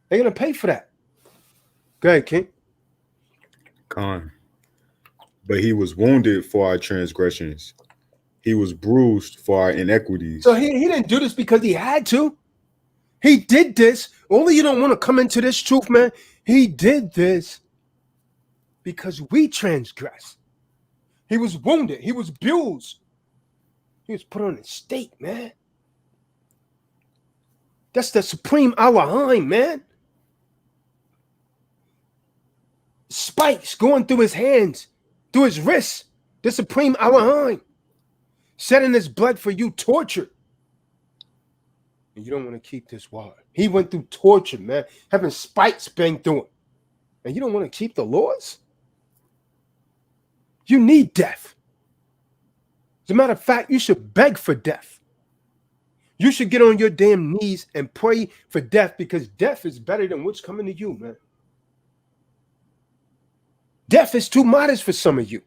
They're gonna pay for that. Go ahead, King. Khan. But he was wounded for our transgressions. He was bruised for our inequities. So he didn't do this because he had to. He did this. Only you don't want to come into this truth, man. He did this because we transgressed. He was wounded. He was bruised. He was put on a stake, man. That's the supreme Elohim, man. Spikes going through his hands, through his wrists. The supreme Elohim. Shedding his blood for you, tortured. And you don't want to keep this word. He went through torture, man. Having spikes bang through him. And you don't want to keep the laws? You need death. As a matter of fact, you should beg for death. You should get on your damn knees and pray for death, because death is better than what's coming to you, man. Death is too modest for some of you.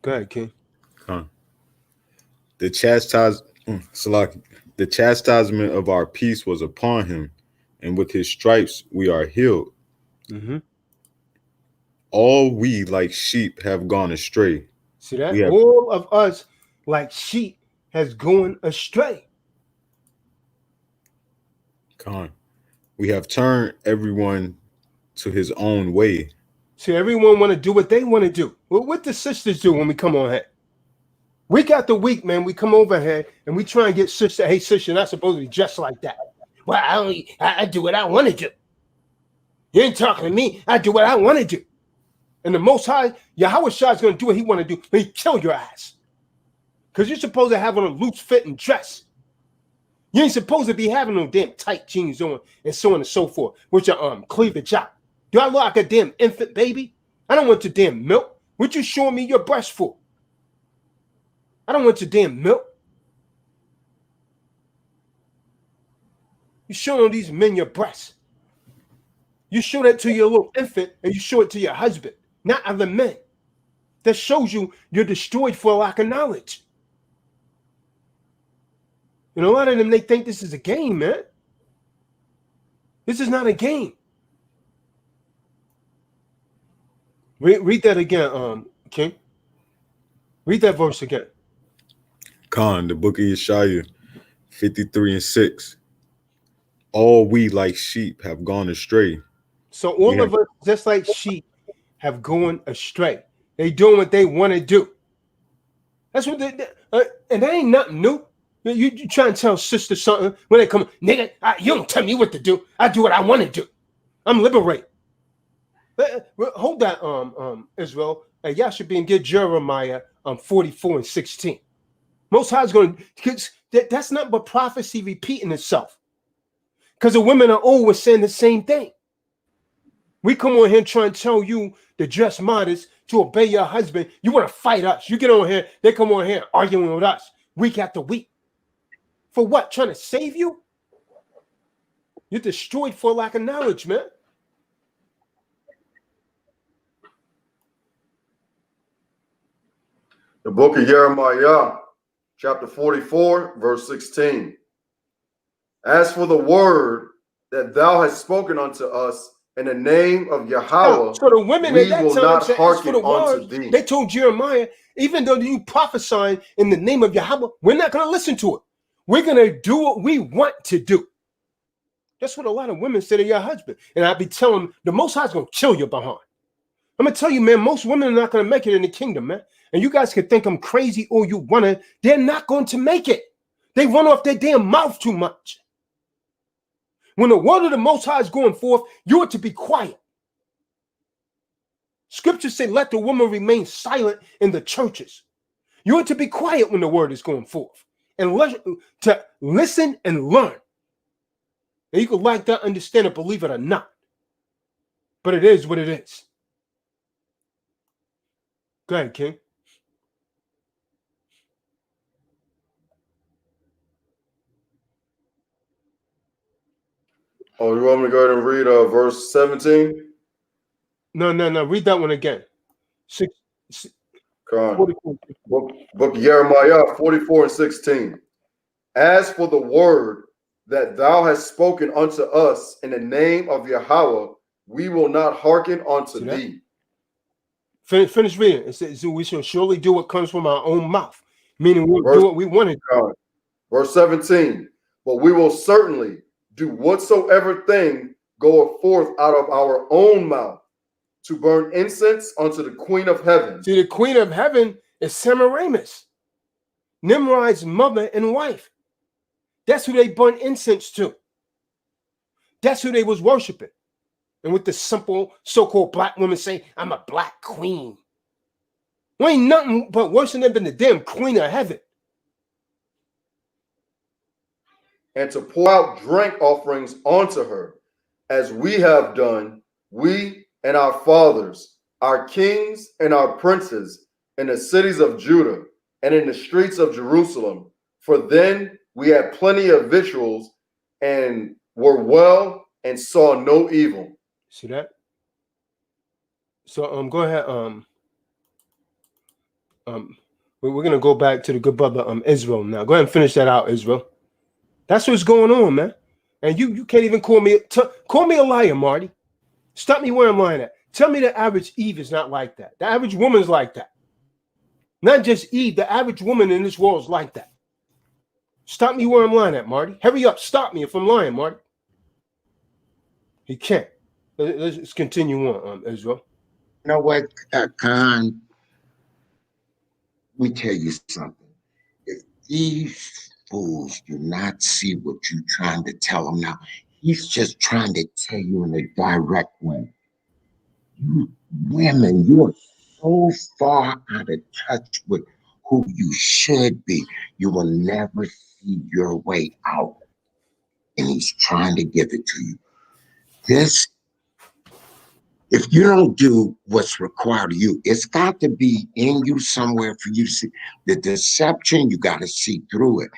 Go ahead, King. The chastisement of our peace was upon him, and with his stripes we are healed. Mm-hmm. All we like sheep have gone astray. See that? All of us like sheep has gone astray. We have turned everyone to his own way. See, everyone want to do what they want to do. Well, what the sisters do when we come on here? Week after week, man, we come over here and we try and get sister. Hey, sister, you're not supposed to be dressed like that. Well, I do what I want to do. You ain't talking to me. I do what I want to do. And the Most High, Yahawashi is going to do what he want to do. But he kill your ass. Because you're supposed to have on a loose fitting dress. You ain't supposed to be having no damn tight jeans on and so on and so forth with your cleavage out. Do I look like a damn infant baby? I don't want your damn milk. What you showing me your breast for? I don't want your damn milk. You showing these men your breasts. You show that to your little infant and you show it to your husband, not other men. That shows you you're destroyed for a lack of knowledge. And a lot of them, they think this is a game, man. This is not a game. Read that again, King. Read that verse again. The book of YashaYahu, 53:6. All we like sheep have gone astray. So all of us, just like sheep, have gone astray. They doing what they want to do. That's what they and that ain't nothing new. You try and tell sister something when they come, nigga, you don't tell me what to do. I do what I want to do. I'm liberated. Hold that, Israel. Yasha and get Jeremiah 44:16. Most High is going to, that's not but prophecy repeating itself. Because the women are always saying the same thing. We come on here and try and tell you to dress modest, to obey your husband. You want to fight us. You get on here, they come on here arguing with us week after week. For what? Trying to save you? You're destroyed for lack of knowledge, man. The book of Jeremiah, chapter 44, verse 16. As for the word that thou hast spoken unto us in the name of Yahuah, so the women we will not hearken unto thee. They told Jeremiah, even though you prophesying in the name of Yahuah, we're not going to listen to it. We're going to do what we want to do. That's what a lot of women say to your husband. And I'll be telling them, the Most High is going to kill you behind. I'm going to tell you, man, most women are not going to make it in the kingdom, man. And you guys can think I'm crazy or you want to. They're not going to make it. They run off their damn mouth too much. When the word of the Most High is going forth, you are to be quiet. Scriptures say, let the woman remain silent in the churches. You are to be quiet when the word is going forth. And to listen and learn. And you can like that, understand it, believe it or not. But it is what it is. Go ahead, King. Oh, you want me to go ahead and read verse 17? No. Read that one again. 44. Book Jeremiah 44 and 16. As for the word that thou hast spoken unto us in the name of Yahuah, we will not hearken unto thee. Finish reading. It says, we shall surely do what comes from our own mouth. Meaning we'll do what we want to do. Verse 17. But we will certainly do whatsoever thing goeth forth out of our own mouth, to burn incense unto the Queen of Heaven. See, the Queen of Heaven is Semiramis, Nimrod's mother and wife. That's who they burn incense to. That's who they was worshiping. And with the simple so-called black women say, I'm a black queen. Well, ain't nothing but worse than the damn Queen of Heaven. And to pour out drink offerings unto her, as we have done, we and our fathers, our kings and our princes, in the cities of Judah and in the streets of Jerusalem. For then we had plenty of victuals and were well and saw no evil. See that? So go ahead. We're gonna go back to the good brother Israel now. Go ahead and finish that out, Israel. That's what's going on, man. And you can't even call me a liar, Marty. Stop me where I'm lying at. Tell me the average Eve is not like that. The average woman's like that. Not just Eve, the average woman in this world is like that. Stop me where I'm lying at, Marty. Hurry up, stop me if I'm lying, Marty. He can't. Let's continue on, Israel. You know what, Khan? Let me tell you something. If these fools do not see what you're trying to tell them now, he's just trying to tell you in a direct way. You women, you are so far out of touch with who you should be. You will never see your way out. And he's trying to give it to you. This, if you don't do what's required of you, it's got to be in you somewhere for you to see. The deception, you got to see through it.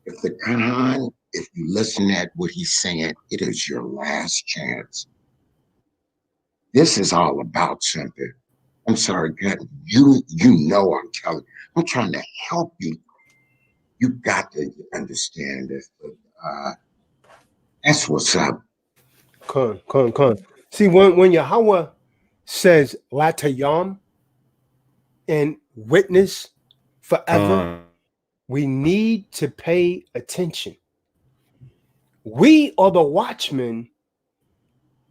If the Khan, if you listen at what he's saying, it is your last chance. This is all about something. I'm sorry, God, you know I'm telling you. I'm trying to help you. You got to understand this. But, that's what's up. Con. See, when Yahuah says Latayam and witness forever, we need to pay attention. We are the watchmen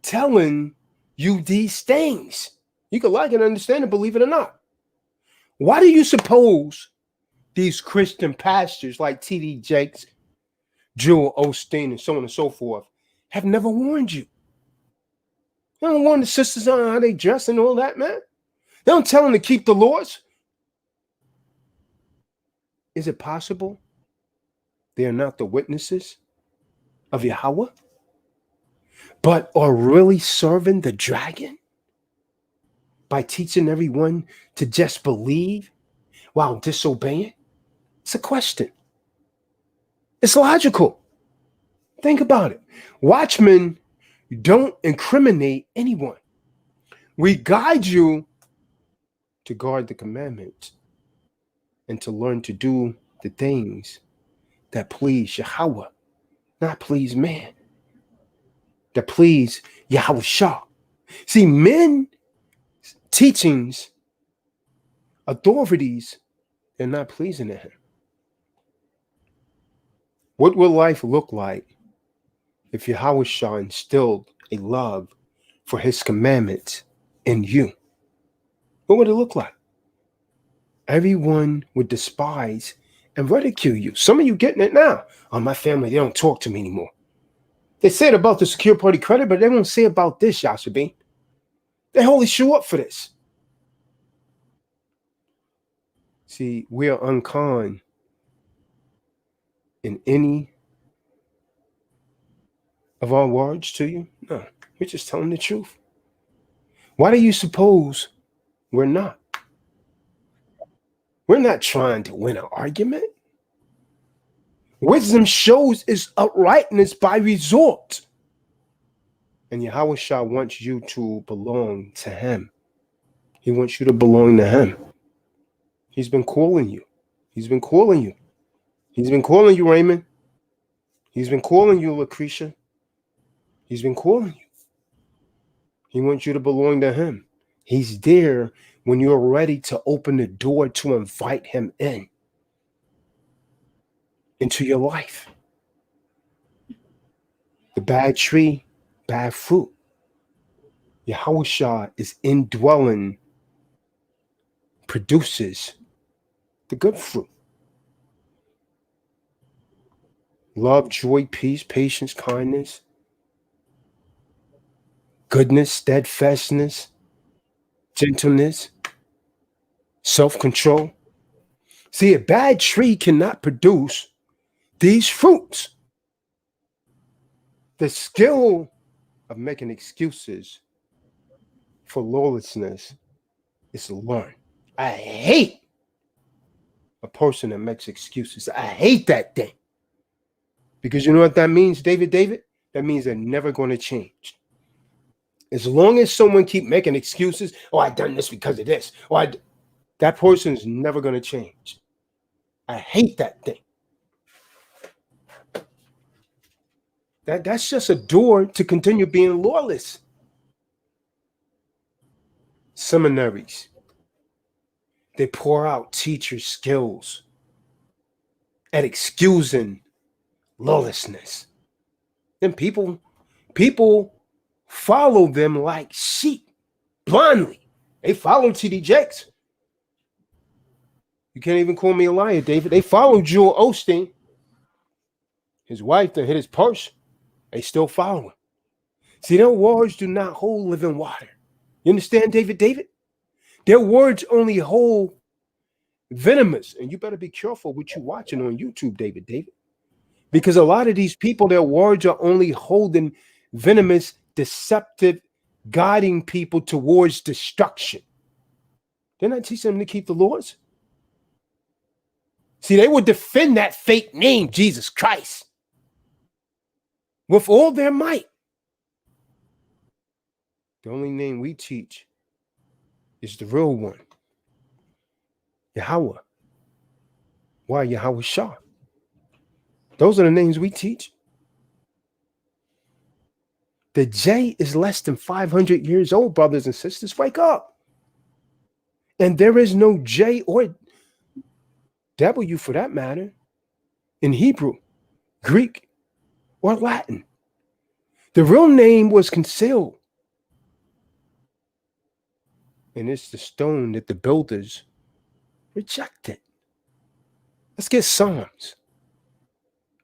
telling you these things. You can like and understand it, believe it or not. Why do you suppose these Christian pastors like T.D. Jakes, Joel Osteen, and so on and so forth have never warned you? They don't warn the sisters on how they dress and all that, man. They don't tell them to keep the laws. Is it possible they are not the witnesses of Yahuah, but are really serving the dragon by teaching everyone to just believe while disobeying? It's a question. It's logical. Think about it. Watchmen don't incriminate anyone. We guide you to guard the commandments and to learn to do the things that please Yahuah, not please man, that please Yahushua. See, men teachings, authorities, they're not pleasing to him. What will life look like if Yahushua instilled a love for his commandments in you? What would it look like? Everyone would despise and ridicule you. Some of you getting it now. Oh, my family, they don't talk to me anymore. They said about the secure party credit, but they won't say about this, Yashabeam. They wholly show up for this. See, we are unkind in any of our words to you. No, we're just telling the truth. Why do you suppose we're not? We're not trying to win an argument. Wisdom shows its uprightness by resort. And Yahawashi wants you to belong to him. He wants you to belong to him. He's been calling you. He's been calling you. He's been calling you, Raymond. He's been calling you, Lucretia. He's been calling you. He wants you to belong to him. He's there when you're ready to open the door to invite him into your life. The bad tree, bad fruit. Yahawashi is indwelling, produces the good fruit. Love, joy, peace, patience, kindness, goodness, steadfastness, gentleness, self-control. See, a bad tree cannot produce these fruits. The skill of making excuses for lawlessness is learned. I hate a person that makes excuses. I hate that thing. Because you know what that means, David? That means they're never going to change. As long as someone keep making excuses, oh, I done this because of this, that person's never going to change. I hate that thing. That's just a door to continue being lawless. Seminaries, they pour out teacher skills at excusing lawlessness. And people follow them like sheep, blindly. They follow TD Jakes. You can't even call me a liar, David. They follow Joel Osteen. His wife that hit his purse, they still follow him. See, their words do not hold living water. You understand, David? Their words only hold venomous. And you better be careful what you're watching on YouTube, David. Because a lot of these people, their words are only holding venomous, deceptive, guiding people towards destruction. They're not teaching them to keep the laws. See, they would defend that fake name, Jesus Christ, with all their might. The only name we teach is the real one, Yahuah. YashaYahu. Those are the names we teach. The J is less than 500 years old, brothers and sisters. Wake up. And there is no J or W, for that matter, in Hebrew, Greek, or Latin. The real name was concealed. And it's the stone that the builders rejected. Let's get Psalms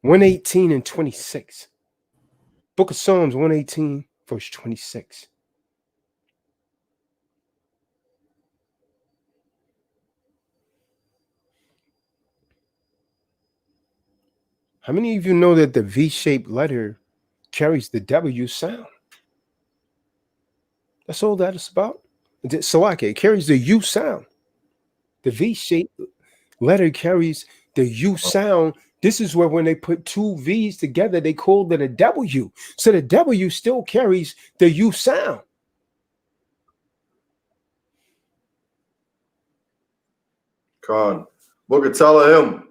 118 and 26. Book of Psalms 118, verse 26. How many of you know that the V-shaped letter carries the W sound? That's all that is about. It carries the U sound. The V-shaped letter carries the U sound. This is where when they put two V's together, they called it a W. So the W still carries the U sound. Con. Book of Telahim,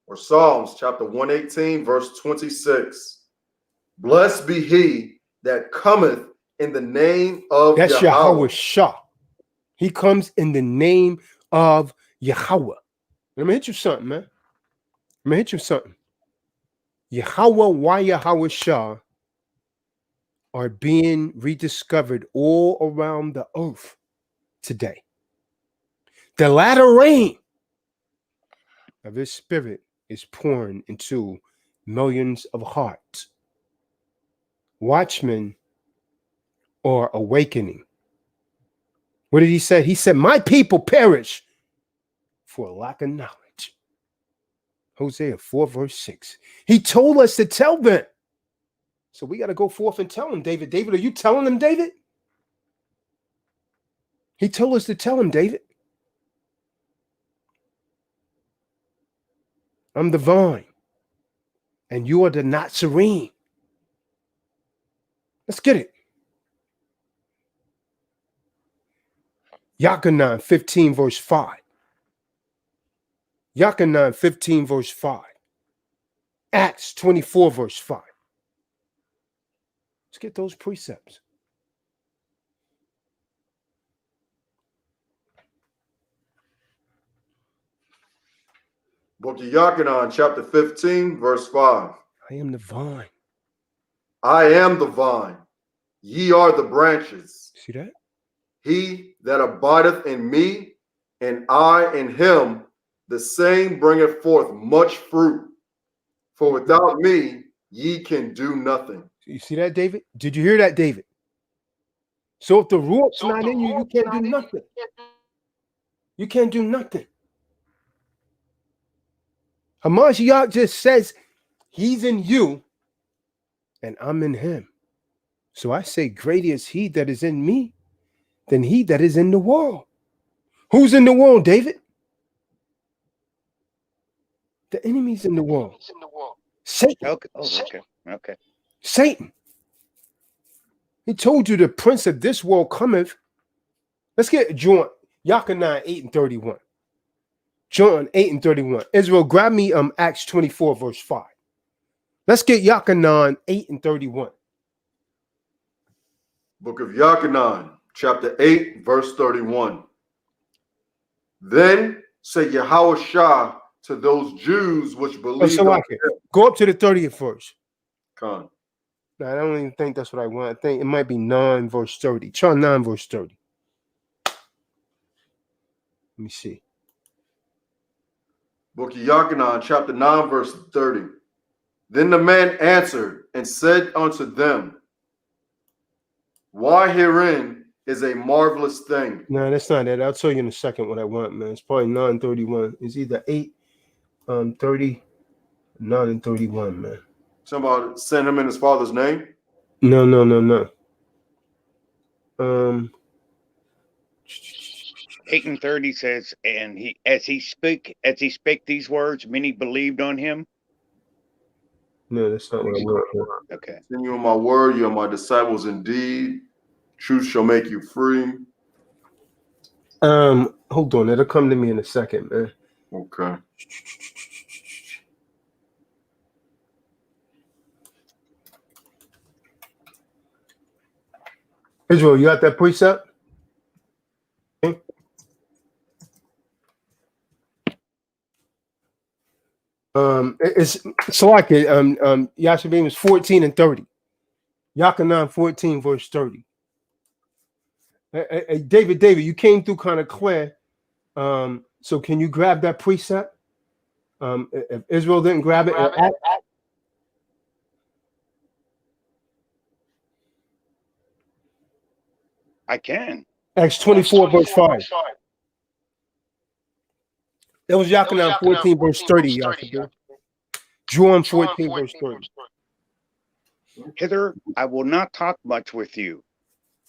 or Psalms, chapter 118, verse 26. Blessed be he that cometh in the name of That's Yahawashi. He comes in the name of Yahuah. Let me hit you something, man. Yahuah, YashaYahu are being rediscovered all around the earth today. The latter rain of his spirit is pouring into millions of hearts. Watchmen are awakening. What did he say? He said, my people perish for a lack of knowledge. Hosea 4, verse 6. He told us to tell them. So we got to go forth and tell them, David. David, are you telling them, David? He told us to tell them, David. I'm the vine, and you are the Natsarim. Let's get it. Yachanan 15 verse 5. Yachanan 15 verse 5. Acts 24 verse 5. Let's get those precepts. Book of Yachanan, chapter 15, verse 5. I am the vine. I am the vine, ye are the branches. See that? He that abideth in me, and I in him, the same bringeth forth much fruit. For without me, ye can do nothing. You see that, David? Did you hear that, David? So if the Ruach's not in you, you can't do nothing. You can't do nothing. Hamashiach just says he's in you and I'm in him. So I say, greater is he that is in me than he that is in the world. Who's in the world, David? The enemy's in the world. Satan. Okay. Oh, okay. Okay. Satan. He told you the prince of this world cometh. Let's get John, Yachanan 8 and 31. John 8 and 31. Israel, grab me Acts 24, verse 5. Let's get Yachanan 8 and 31. Book of Yachanan, chapter 8, verse 31. Then say Yahawashi to those Jews which believe. Go up to the 30th verse. Con. No, I don't even think that's what I want. I think it might be 9 verse 30. Try 9 verse 30. Let me see. Book of Yachanan, chapter 9, verse 30. Then the man answered and said unto them, why herein is a marvelous thing. No, that's not it. I'll tell you in a second what I want, man. It's probably 9:31. It's either 8, 30, 9 and 31, man. Somebody send him in his father's name. No. 8 and 30 says, and he spake these words, many believed on him. No, that's not what I want. Okay. Send you on my word, you are my disciples indeed. Truth shall make you free. Hold on, it'll come to me in a second, man. Okay. Israel, you got that precept? Okay. It's like it. YashaYahu is 14 and 30. Yachanan 14 verse 30. Hey, David, you came through kind of clear. So can you grab that precept? If Israel didn't grab it, I can. Acts 24 verse 5. That was Yachanan 14 verse 30. YashaYahu. John 14 verse 30. Hither I will not talk much with you,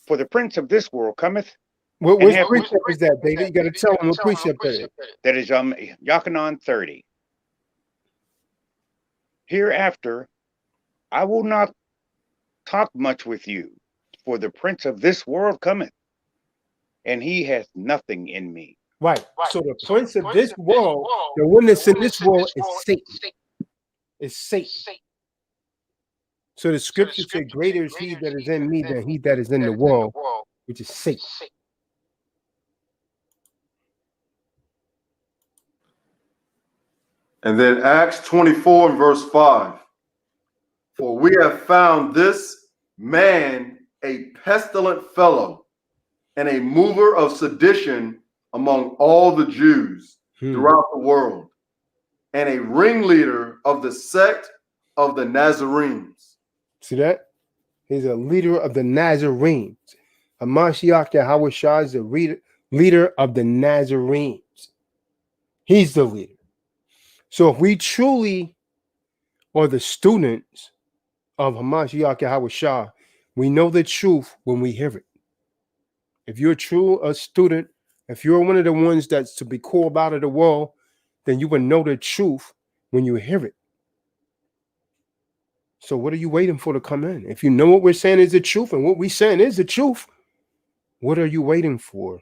for the prince of this world cometh. Which precept is that, David? You got to tell him what precept that is. That is Yachanan 30. Hereafter I will not talk much with you, for the prince of this world cometh, and he hath nothing in me. Right. So the prince of this world, the one that's in this world is Satan. It's Satan. So the scripture says, greater is he that is in me than he that is in the world, which is Satan. And then Acts 24 and verse 5. For we have found this man a pestilent fellow and a mover of sedition among all the Jews throughout the world, and a ringleader of the sect of the Nazarenes. See that? He's a leader of the Nazarenes. Hamashiach Yahawashi is the leader of the Nazarenes. He's the leader. So if we truly are the students of Hamashiach Yahawashi, we know the truth when we hear it. If you're a student, if you're one of the ones that's to be called out of the world, then you will know the truth when you hear it. So what are you waiting for to come in? If you know what we're saying is the truth and what we're saying is the truth, what are you waiting for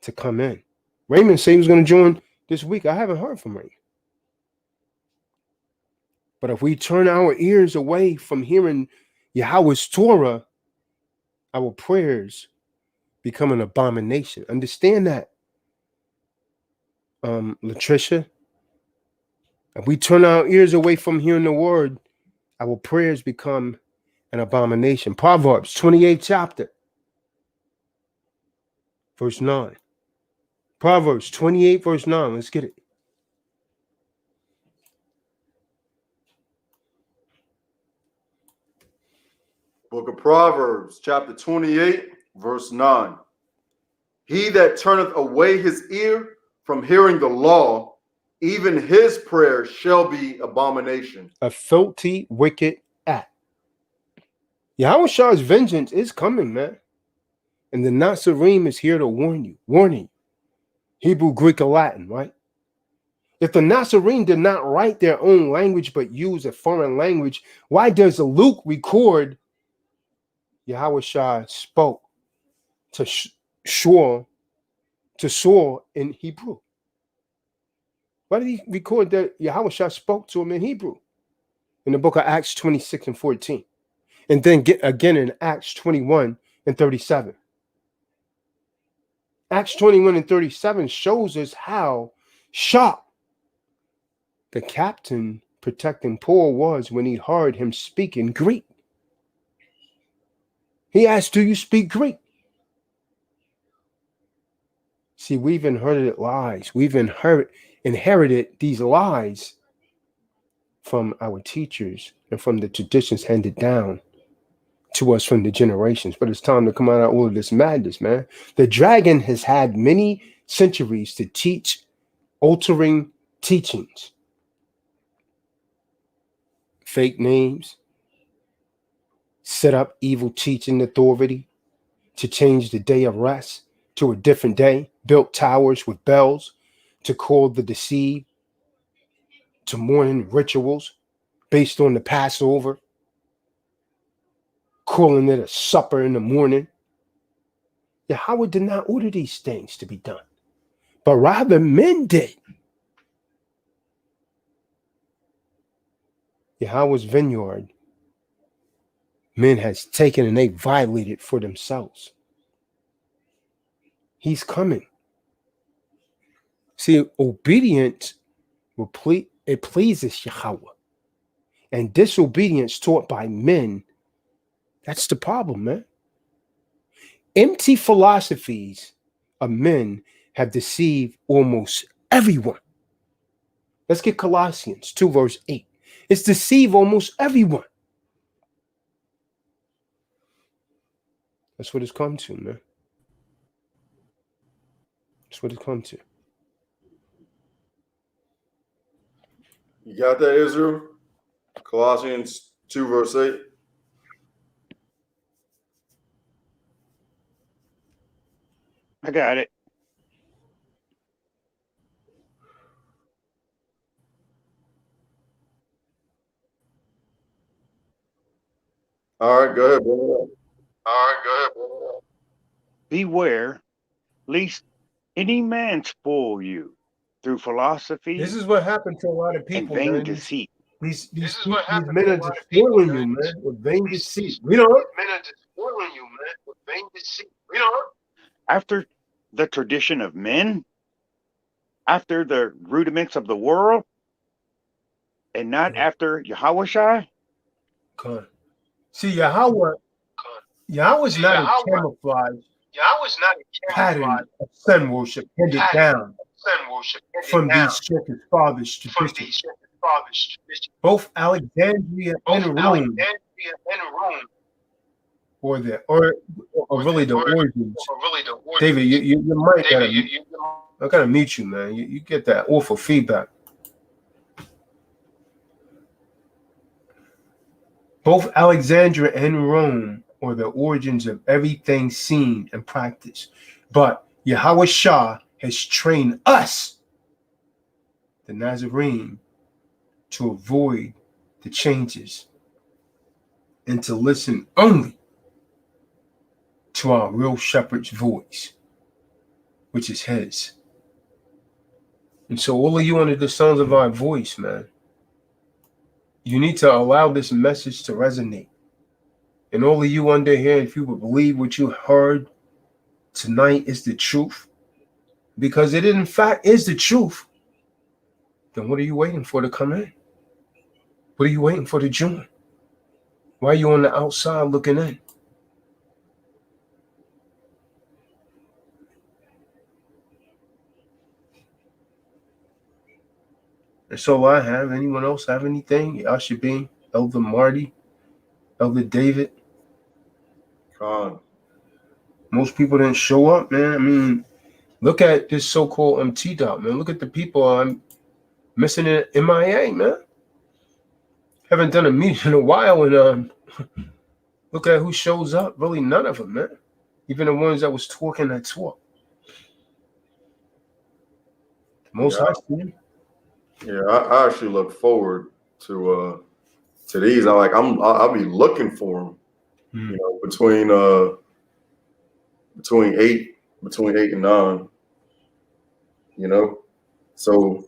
to come in. Raymond said he was going to join this week. I haven't heard from Raymond. But if we turn our ears away from hearing Yahweh's Torah, our prayers become an abomination. Understand that, Latricia. If we turn our ears away from hearing the word, our prayers become an abomination. Proverbs 28th chapter, verse 9. Proverbs 28, verse 9. Let's get it. Book of Proverbs, chapter 28, verse 9. He that turneth away his ear from hearing the law, even his prayer shall be abomination. A filthy, wicked act. Yahush's vengeance is coming, man. And the Natsarim is here to warn you. Warning. Hebrew, Greek, or Latin, right? If the Natsarim did not write their own language but use a foreign language, why does Luke record Yahawashi spoke to Saul in Hebrew? Why did he record that Yahawashi spoke to him in Hebrew? In the book of Acts 26 and 14. And then get again in Acts 21 and 37. Acts 21 and 37 shows us how shocked the captain protecting Paul was when he heard him speak in Greek. He asked, do you speak Greek? See, we've inherited lies. We've inherited these lies from our teachers and from the traditions handed down to us from the generations. But it's time to come out of all of this madness, man. The dragon has had many centuries to teach altering teachings. Fake names, set up evil teaching authority to change the day of rest to a different day, built towers with bells to call the deceived to morning rituals based on the Passover, calling it a supper in the morning. Yahweh did not order these things to be done, but rather men did. Yahweh's vineyard, men has taken and they violated for themselves. He's coming. See, obedience it pleases Yahweh. And disobedience taught by men, that's the problem, man. Empty philosophies of men have deceived almost everyone. Let's get Colossians 2 verse 8. It's deceived almost everyone. That's what it's come to, man. That's what it's come to. You got that, Israel? Colossians 2, verse 8. I got it. All right, go ahead, brother. Beware, lest any man spoil you through philosophy This is what happened to a lot of and people, vain man. deceit. These men are just spoiling you, man, with vain deceit. We don't. After the tradition of men, after the rudiments of the world, and not after Yahawashi. Okay. See, Yahweh's not a camouflage pattern of sun worship handed down from these circus fathers' traditions. Both Alexandria and Rome, or really the origins. David, you might I gotta mute you, man. You get that awful feedback. Both Alexandria and Rome are the origins of everything seen and practiced. But Yahawashi has trained us, the Nazarene, to avoid the changes and to listen only to our real shepherd's voice, which is his. And so all of you under the sounds of our voice, man, you need to allow this message to resonate. And all of you under here, if you would believe what you heard tonight is the truth, because it in fact is the truth, then what are you waiting for to come in? What are you waiting for to join? Why are you on the outside looking in? That's all I have. Anyone else have anything? Yashabi, Elder Marty, Elder David. Con. Most people didn't show up, man. I mean, look at this so-called TDOC, man. Look at the people I'm missing in MIA, man. Haven't done a meeting in a while, and look at who shows up. Really, none of them, man. Even the ones that was talking that talk. Most I've seen. Yeah, I actually look forward to these. I'll be looking for them. You know, between 8 and 9. You know, so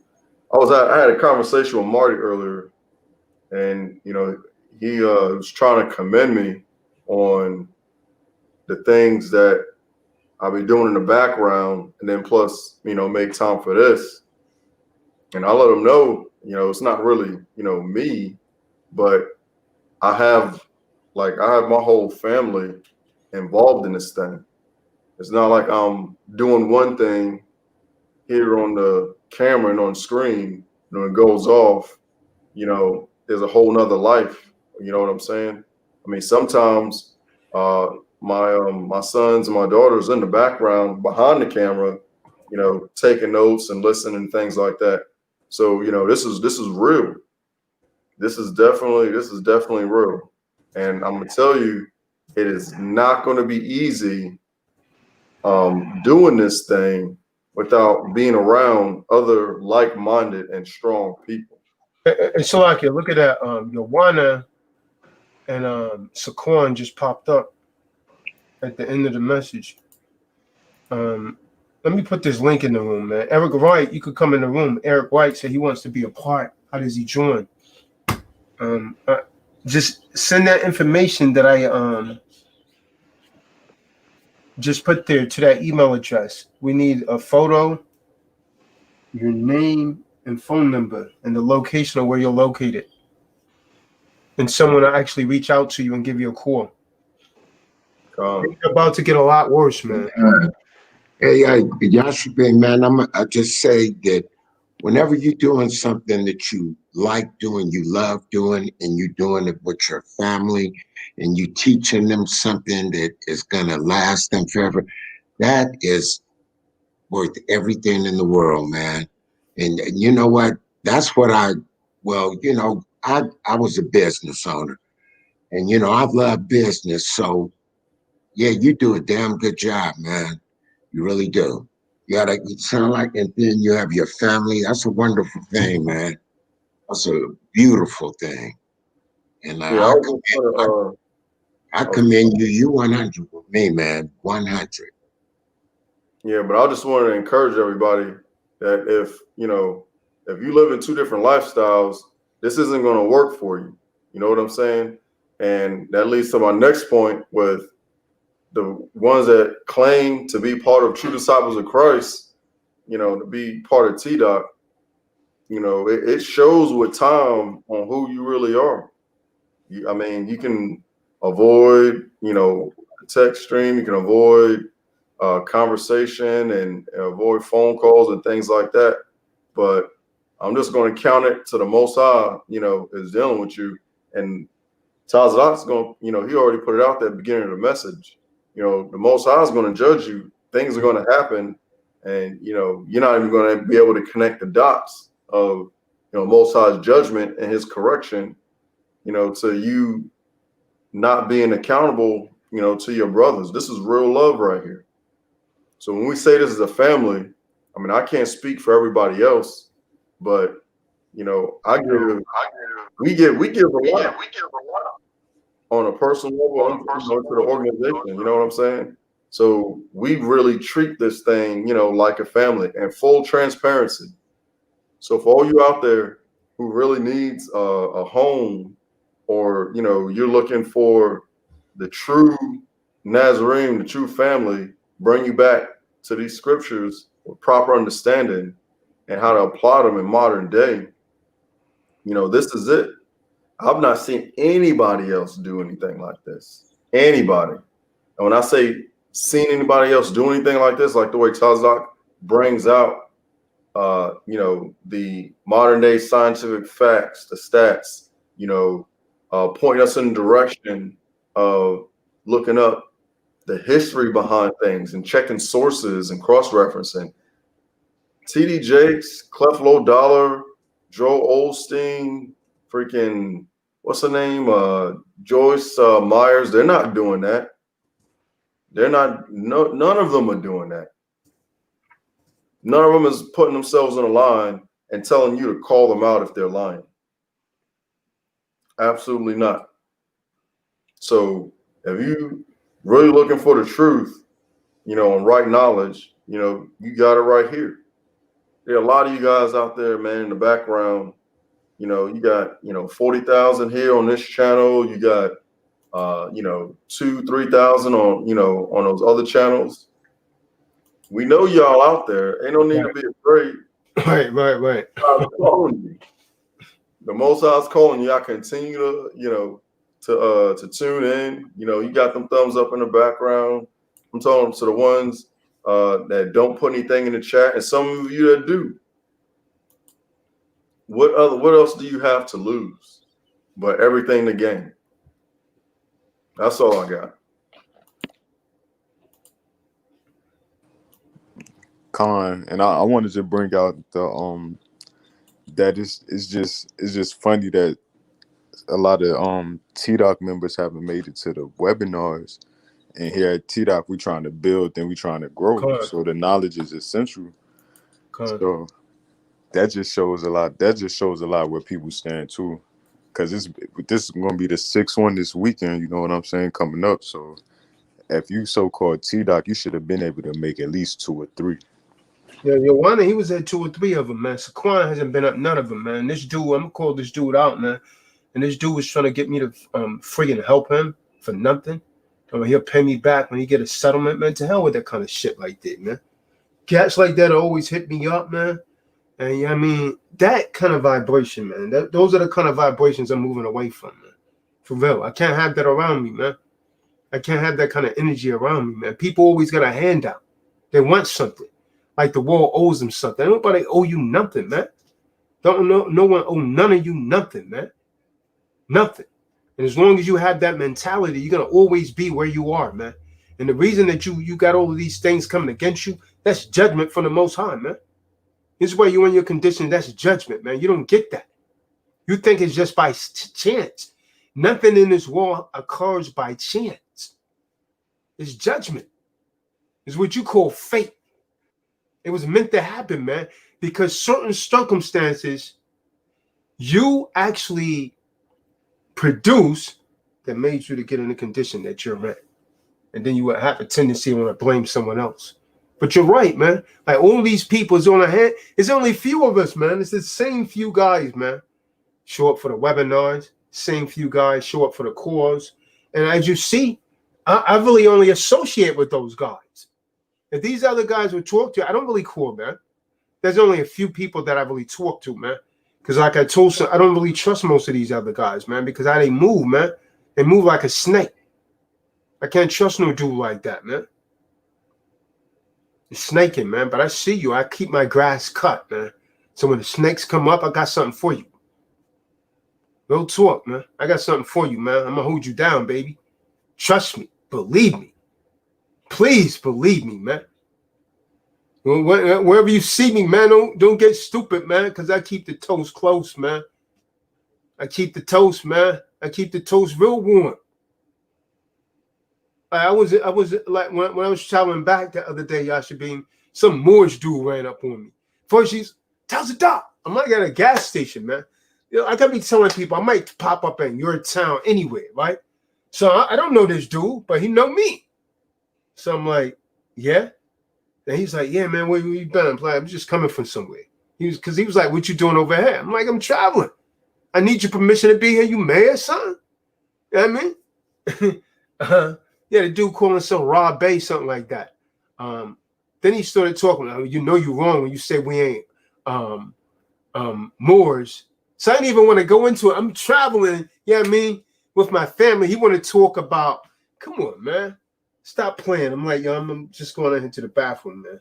I had a conversation with Marty earlier, and you know, he was trying to commend me on the things that I'll be doing in the background, and then plus, you know, make time for this. And I let him know, you know, it's not really, you know, me, but I have my whole family involved in this thing. It's not like I'm doing one thing here on the camera and on screen, you know, it goes off, you know, there's a whole nother life. You know what I'm saying? I mean, sometimes my sons and my daughters in the background behind the camera, you know, taking notes and listening and things like that. So, you know, this is real. This is definitely real. And I'm gonna tell you, it is not gonna be easy doing this thing without being around other like-minded and strong people. And so, like, look at that. Yawana and Saquon just popped up at the end of the message. Let me put this link in the room, man. Eric White, you could come in the room. Eric White said he wants to be a part. How does he join? Just send that information that I just put there to that email address. We need a photo, your name and phone number, and the location of where you're located. And someone will actually reach out to you and give you a call. It's about to get a lot worse, man. Hey, Yashabi, man, I just say that whenever you're doing something that you like doing, you love doing, and you're doing it with your family, and you teaching them something that is gonna last them forever, that is worth everything in the world, man. And you know what? That's what I was a business owner, and you know, I've loved business. So yeah, you do a damn good job, man. You really do. You sound like, and then you have your family. That's a wonderful thing, man. That's a beautiful thing. And Yeah, I commend you. You 100 with me, man. 100. Yeah, but I just wanted to encourage everybody that if you live in two different lifestyles, this isn't going to work for you. You know what I'm saying? And that leads to my next point with the ones that claim to be part of true disciples of Christ, you know, to be part of TDOC. You know, it shows with time on who you really are. I mean, you can avoid, you know, text stream, you can avoid conversation and avoid phone calls and things like that. But I'm just going to count it to the Most High, you know, is dealing with you. And Tazadak's going, you know, he already put it out there at the beginning of the message. You know, the Most High is going to judge you. Things are going to happen. And, you know, you're not even going to be able to connect the dots of, you know, Most High's judgment and his correction, you know, to you not being accountable, you know, to your brothers. This is real love right here. So when we say this is a family, I mean, I can't speak for everybody else, but, you know, we give a lot on a personal level, to the organization. You know what I'm saying? So we really treat this thing, you know, like a family and full transparency. So for all you out there who really needs a home, or, you know, you're looking for the true Nazarene, the true family, bring you back to these scriptures with proper understanding and how to apply them in modern day, you know, this is it. I've not seen anybody else do anything like this. Anybody. And when I say seen anybody else do anything like this, like the way TDOC brings out, you know, the modern day scientific facts, the stats, you know, pointing us in the direction of looking up the history behind things and checking sources and cross-referencing. TD Jakes, Clef Low Dollar, Joe Osteen, freaking, what's her name? Joyce Myers. They're not doing that. They're not, none of them are doing that. None of them is putting themselves on a line and telling you to call them out if they're lying. Absolutely not. So if you really looking for the truth, you know, and right knowledge, you know, you got it right here. There are a lot of you guys out there, man, in the background. You know, you got, you know, 40,000 here on this channel. You got, you know, 2,000-3,000 on, you know, on those other channels. We know y'all out there. Ain't no need to be afraid. Right. The Most High's calling you. I continue to, you know, to tune in. You know, you got them thumbs up in the background. I'm talking to the ones that don't put anything in the chat, and some of you that do. What else do you have to lose but everything to gain? That's all I got. Con, and I wanted to bring out the that it's just funny that a lot of TDOC members haven't made it to the webinars, and here at TDOC we trying to build and we trying to grow. So the knowledge is essential. So that just shows a lot. That just shows a lot where people stand too, because this is going to be the 6th one this weekend. You know what I'm saying? Coming up. So if you so-called TDOC, you should have been able to make at least 2 or 3. Yeah, Yahuah, he was at 2 or 3 of them, man. Saquon hasn't been up none of them, man. This dude, I'm gonna call this dude out, man. And this dude was trying to get me to friggin' help him for nothing. He'll pay me back when he get a settlement, man. To hell with that kind of shit like that, man. Cats like that always hit me up, man. And I mean, that kind of vibration, man. Those are the kind of vibrations I'm moving away from, man. For real. I can't have that around me, man. I can't have that kind of energy around me, man. People always got a handout. They want something. Like the world owes them something. Nobody owe you nothing, man. No one owe none of you nothing, man. Nothing. And as long as you have that mentality, you're gonna always be where you are, man. And the reason that you got all of these things coming against you, that's judgment from the Most High, man. This is where you're in your condition. That's judgment, man. You don't get that. You think it's just by chance. Nothing in this world occurs by chance. It's judgment. It's what you call fate. It was meant to happen, man, because certain circumstances you actually produce that made you to get in the condition that you're in. And then you would have a tendency to want to blame someone else. But you're right, man. Like all these people is on a hand. It's only a few of us, man. It's the same few guys, man. Show up for the webinars. Same few guys show up for the cause. And as you see, I really only associate with those guys. If these other guys would talk to you, I don't really call, man. There's only a few people that I really talk to, man. Because like I told you, I don't really trust most of these other guys, man, because how they move, man. They move like a snake. I can't trust no dude like that, man. It's snaking, man. But I see you. I keep my grass cut, man. So when the snakes come up, I got something for you. Real talk, man. I got something for you, man. I'm going to hold you down, baby. Trust me. Believe me. Please believe me, man. Wherever you see me, man, don't get stupid, man, because I keep the toast close, man. I keep the toast, man. I keep the toast real warm. I was like when I was traveling back the other day, Yasha, some Moorish dude ran up on me. First, he's tells the doc, I'm like at a gas station, man. You know, I gotta be telling people I might pop up in your town anywhere, right? So I don't know this dude, but he know me. So I'm like, yeah. And he's like, yeah, man, where you been? I'm like, I'm just coming from somewhere. Because he was like, what you doing over here? I'm like, I'm traveling. I need your permission to be here. You mad, son? You know what I mean? Yeah, the dude calling himself Rob Bay, something like that. Then he started talking. You know you're wrong when you say we ain't Moors. So I didn't even want to go into it. I'm traveling, you know what I mean, with my family. He want to talk about, come on, man. Stop playing. I'm like, yo, I'm just going into the bathroom, man.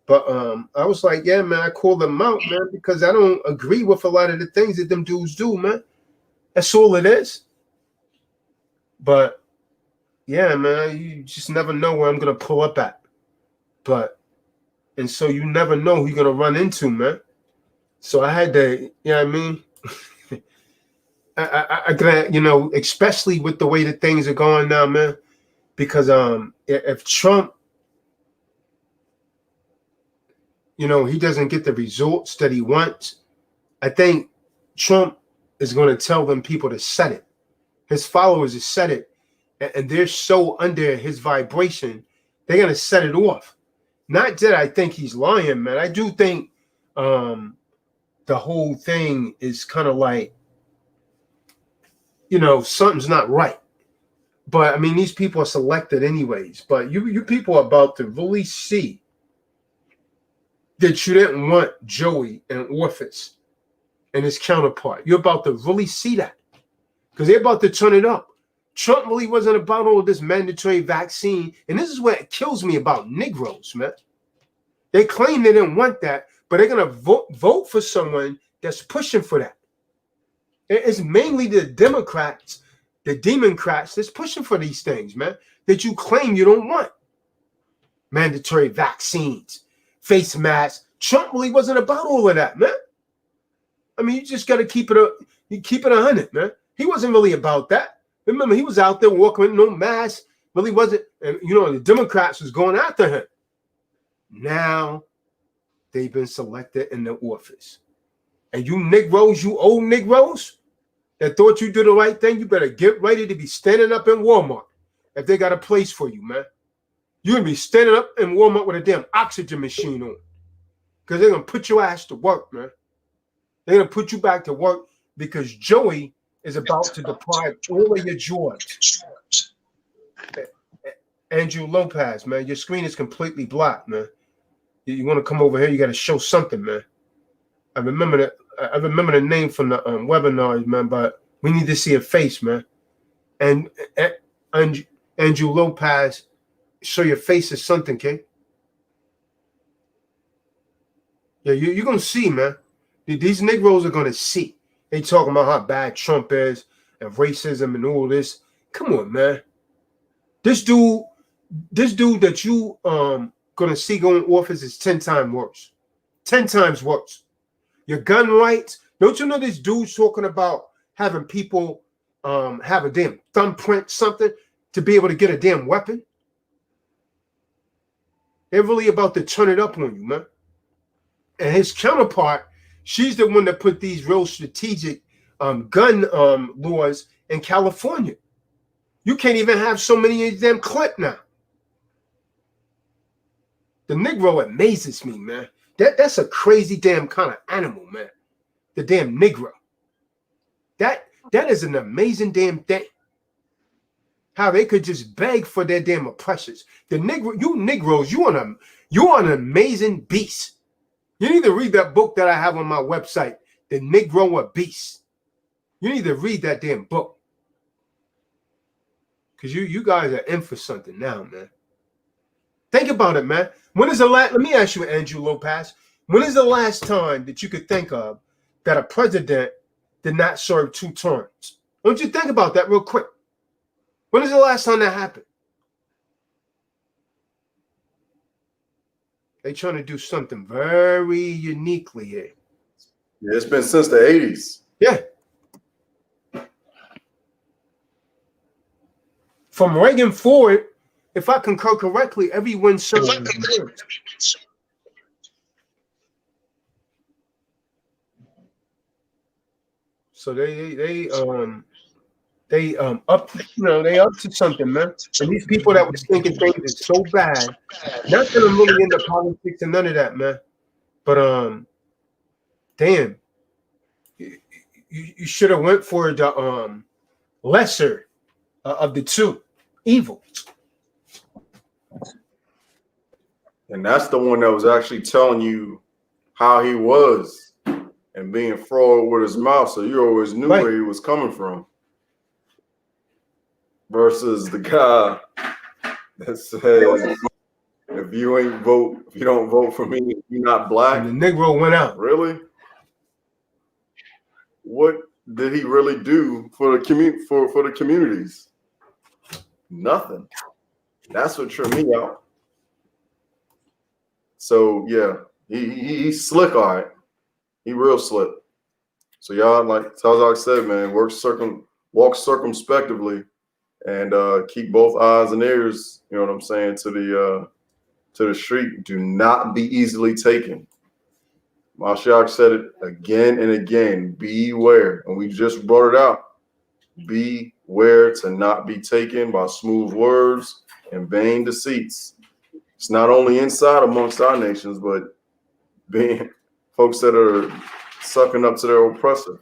But I was like, yeah, man, I called them out, man, because I don't agree with a lot of the things that them dudes do, man. That's all it is. But yeah, man, you just never know where I'm gonna pull up at. And so you never know who you're gonna run into, man. So I had to, you know what I mean? I got, you know, especially with the way that things are going now, man. Because if Trump, you know, he doesn't get the results that he wants, I think Trump is going to tell them people to set it. His followers to set it, and they're so under his vibration, they're going to set it off. Not that I think he's lying, man. I do think the whole thing is kind of like, you know, something's not right. But I mean, these people are selected anyways. But you people are about to really see that you didn't want Joey in office and his counterpart. You're about to really see that because they're about to turn it up. Trump really wasn't about all this mandatory vaccine. And this is what kills me about Negroes, man. They claim they didn't want that, but they're going to vote for someone that's pushing for that. It's mainly the Democrats, the Democrats that's pushing for these things, man, that you claim you don't want. Mandatory vaccines, face masks. Trump really wasn't about all of that, man. I mean, you just got to keep it 100, man. He wasn't really about that. Remember, he was out there walking with no mask. Really wasn't. And, you know, the Democrats was going after him. Now they've been selected in the office. And you Negroes, you old Negroes that thought you did the right thing, you better get ready to be standing up in Walmart if they got a place for you, man. You're going to be standing up in Walmart with a damn oxygen machine on because they're going to put your ass to work, man. They're going to put you back to work because Joey is about to deprive all of your jobs. Andrew Lopez, man, your screen is completely black, man. You want to come over here, you got to show something, man. I remember the name from the webinars, man, but we need to see a face, man. And Andrew Lopez, show your face is something, King. Yeah, you're going to see, man. These Negroes are going to see. They talking about how bad Trump is and racism and all this. Come on, man. This dude that you going to see go in office is 10 times worse. 10 times worse. Your gun rights. Don't you know this dude's talking about having people have a damn thumbprint, something, to be able to get a damn weapon? They're really about to turn it up on you, man. And his counterpart, she's the one that put these real strategic gun laws in California. You can't even have so many of them clipped now. The Negro amazes me, man. That's a crazy damn kind of animal, man. The damn Negro. That is an amazing damn thing. How they could just beg for their damn oppressors. The Negro, you Negroes, you're an amazing beast. You need to read that book that I have on my website, The Negro a Beast. You need to read that damn book. Because you guys are in for something now, man. Think about it, man. Let me ask you, Andrew Lopez, when is the last time that you could think of that a president did not serve 2 terms? Don't you think about that real quick? When is the last time that happened? They trying to do something very uniquely here. Yeah, it's been since the 80s. Yeah. From Reagan forward, if I concur correctly, everyone served. So they they up, they up to something, man. And these people that was thinking things is so bad, not that I'm really into politics and none of that, man. But damn, you should have went for the lesser of the two evils. And that's the one that was actually telling you how he was and being fraud with his mouth, so you always knew where he was coming from. Versus the guy that says, if you don't vote for me, you're not black. And the Negro went out. Really? What did he really do for the communities? Nothing. That's what tripped me out. So yeah, he's slick, all right. He real slick. So y'all, like Tazak said, man, walk circumspectively and keep both eyes and ears, you know what I'm saying, to the street. Do not be easily taken. Mashiach said it again and again. Beware. And we just brought it out. Beware to not be taken by smooth words and vain deceits. It's not only inside amongst our nations, but being folks that are sucking up to their oppressor.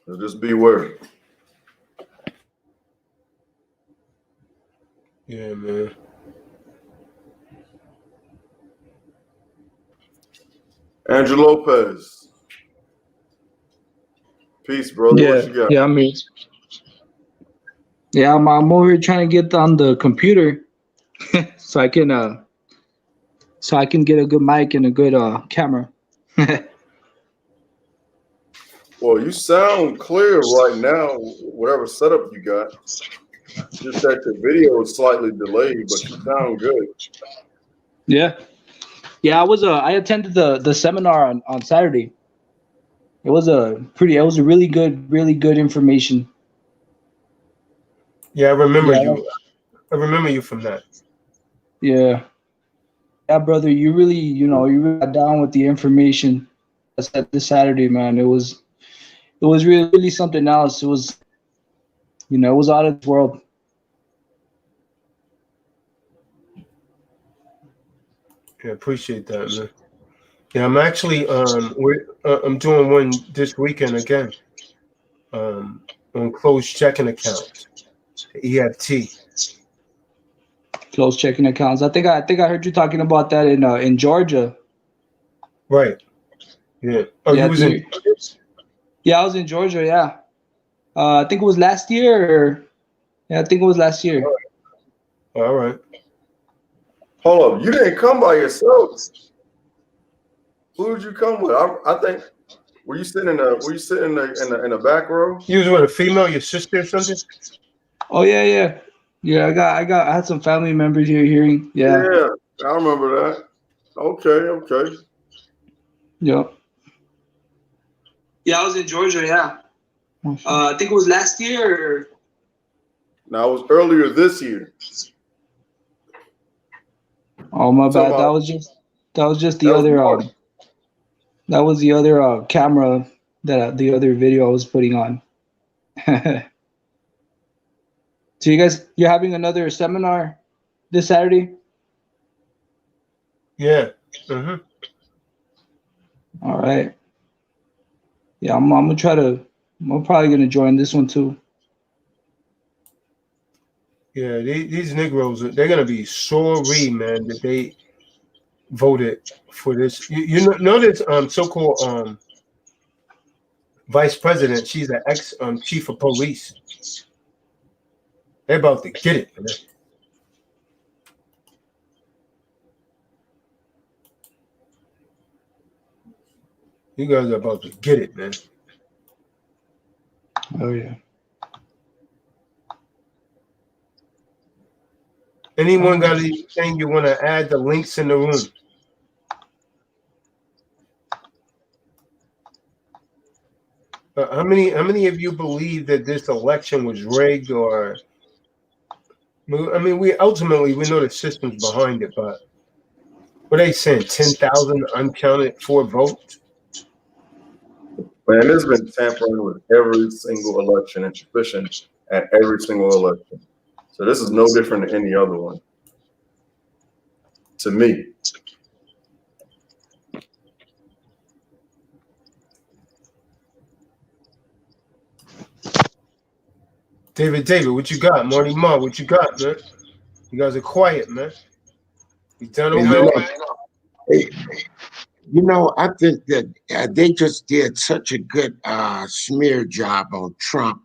So just beware. Yeah, man. Andrew Lopez. Peace, brother. Yeah, What you got? yeah, I'm over here trying to get on the computer so I can get a good mic and a good camera. Well, you sound clear right now, whatever setup you got. Just that the video is slightly delayed, but you sound good. Yeah. I attended the seminar on Saturday. It was a really good information. Yeah, I remember you. I remember you from that. Yeah, brother, you really got down with the information. I said this Saturday, man. It was really something else. It was, it was out of this world. Yeah, appreciate that, man. Yeah, I'm actually I'm doing one this weekend again. On closed checking accounts, EFT. Closed checking accounts. I think I heard you talking about that in Georgia. Right. Yeah. Oh, yeah, you was in. Yeah, I was in Georgia. Yeah. I think it was last year. I think it was last year. All right. Hold up, you didn't come by yourself. Who did you come with? I think. Were you sitting in the back row? You was with a female, your sister or something? Oh yeah. I had some family members here hearing. Yeah. Yeah, I remember that. Okay. Yep. Yeah, I was in Georgia. Yeah. I think it was last year. No, it was earlier this year. Oh my bad. That was just the other. That was the other camera that the other video I was putting on. So you're having another seminar this Saturday? Yeah. Mm-hmm. All right. Yeah, I'm probably gonna join this one too. Yeah, these Negroes, they're gonna be sorry, man, that they voted for this. You know this so-called vice president. She's an ex chief of police. They're about to get it, man. You guys are about to get it, man. Oh yeah. Anyone got anything you want to add? The links in the room. How many of you believe that this election was rigged, or? I mean, we know the system's behind it, but what are they saying? 10,000 uncounted for votes. Man, there's been tampering with every single election and suspicion at every single election. So this is no different than any other one. To me. David, what you got? Marty Ma, what you got, man? You guys are quiet, man. You done over there? I think that they just did such a good smear job on Trump,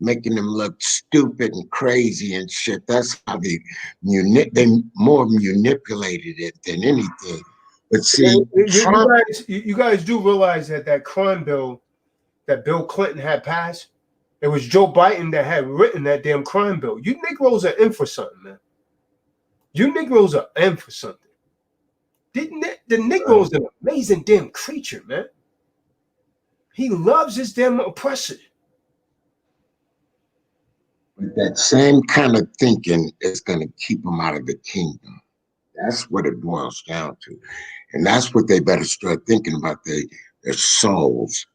making him look stupid and crazy and shit. That's how they more manipulated it than anything. But see, you guys do realize that crime bill that Bill Clinton had passed, it was Joe Biden that had written that damn crime bill. You Negroes are in for something, man. You Negroes are in for something. The Negro's an amazing damn creature, man. He loves his damn oppressor. But that same kind of thinking is going to keep them out of the kingdom. That's what it boils down to. And that's what they better start thinking about, their souls.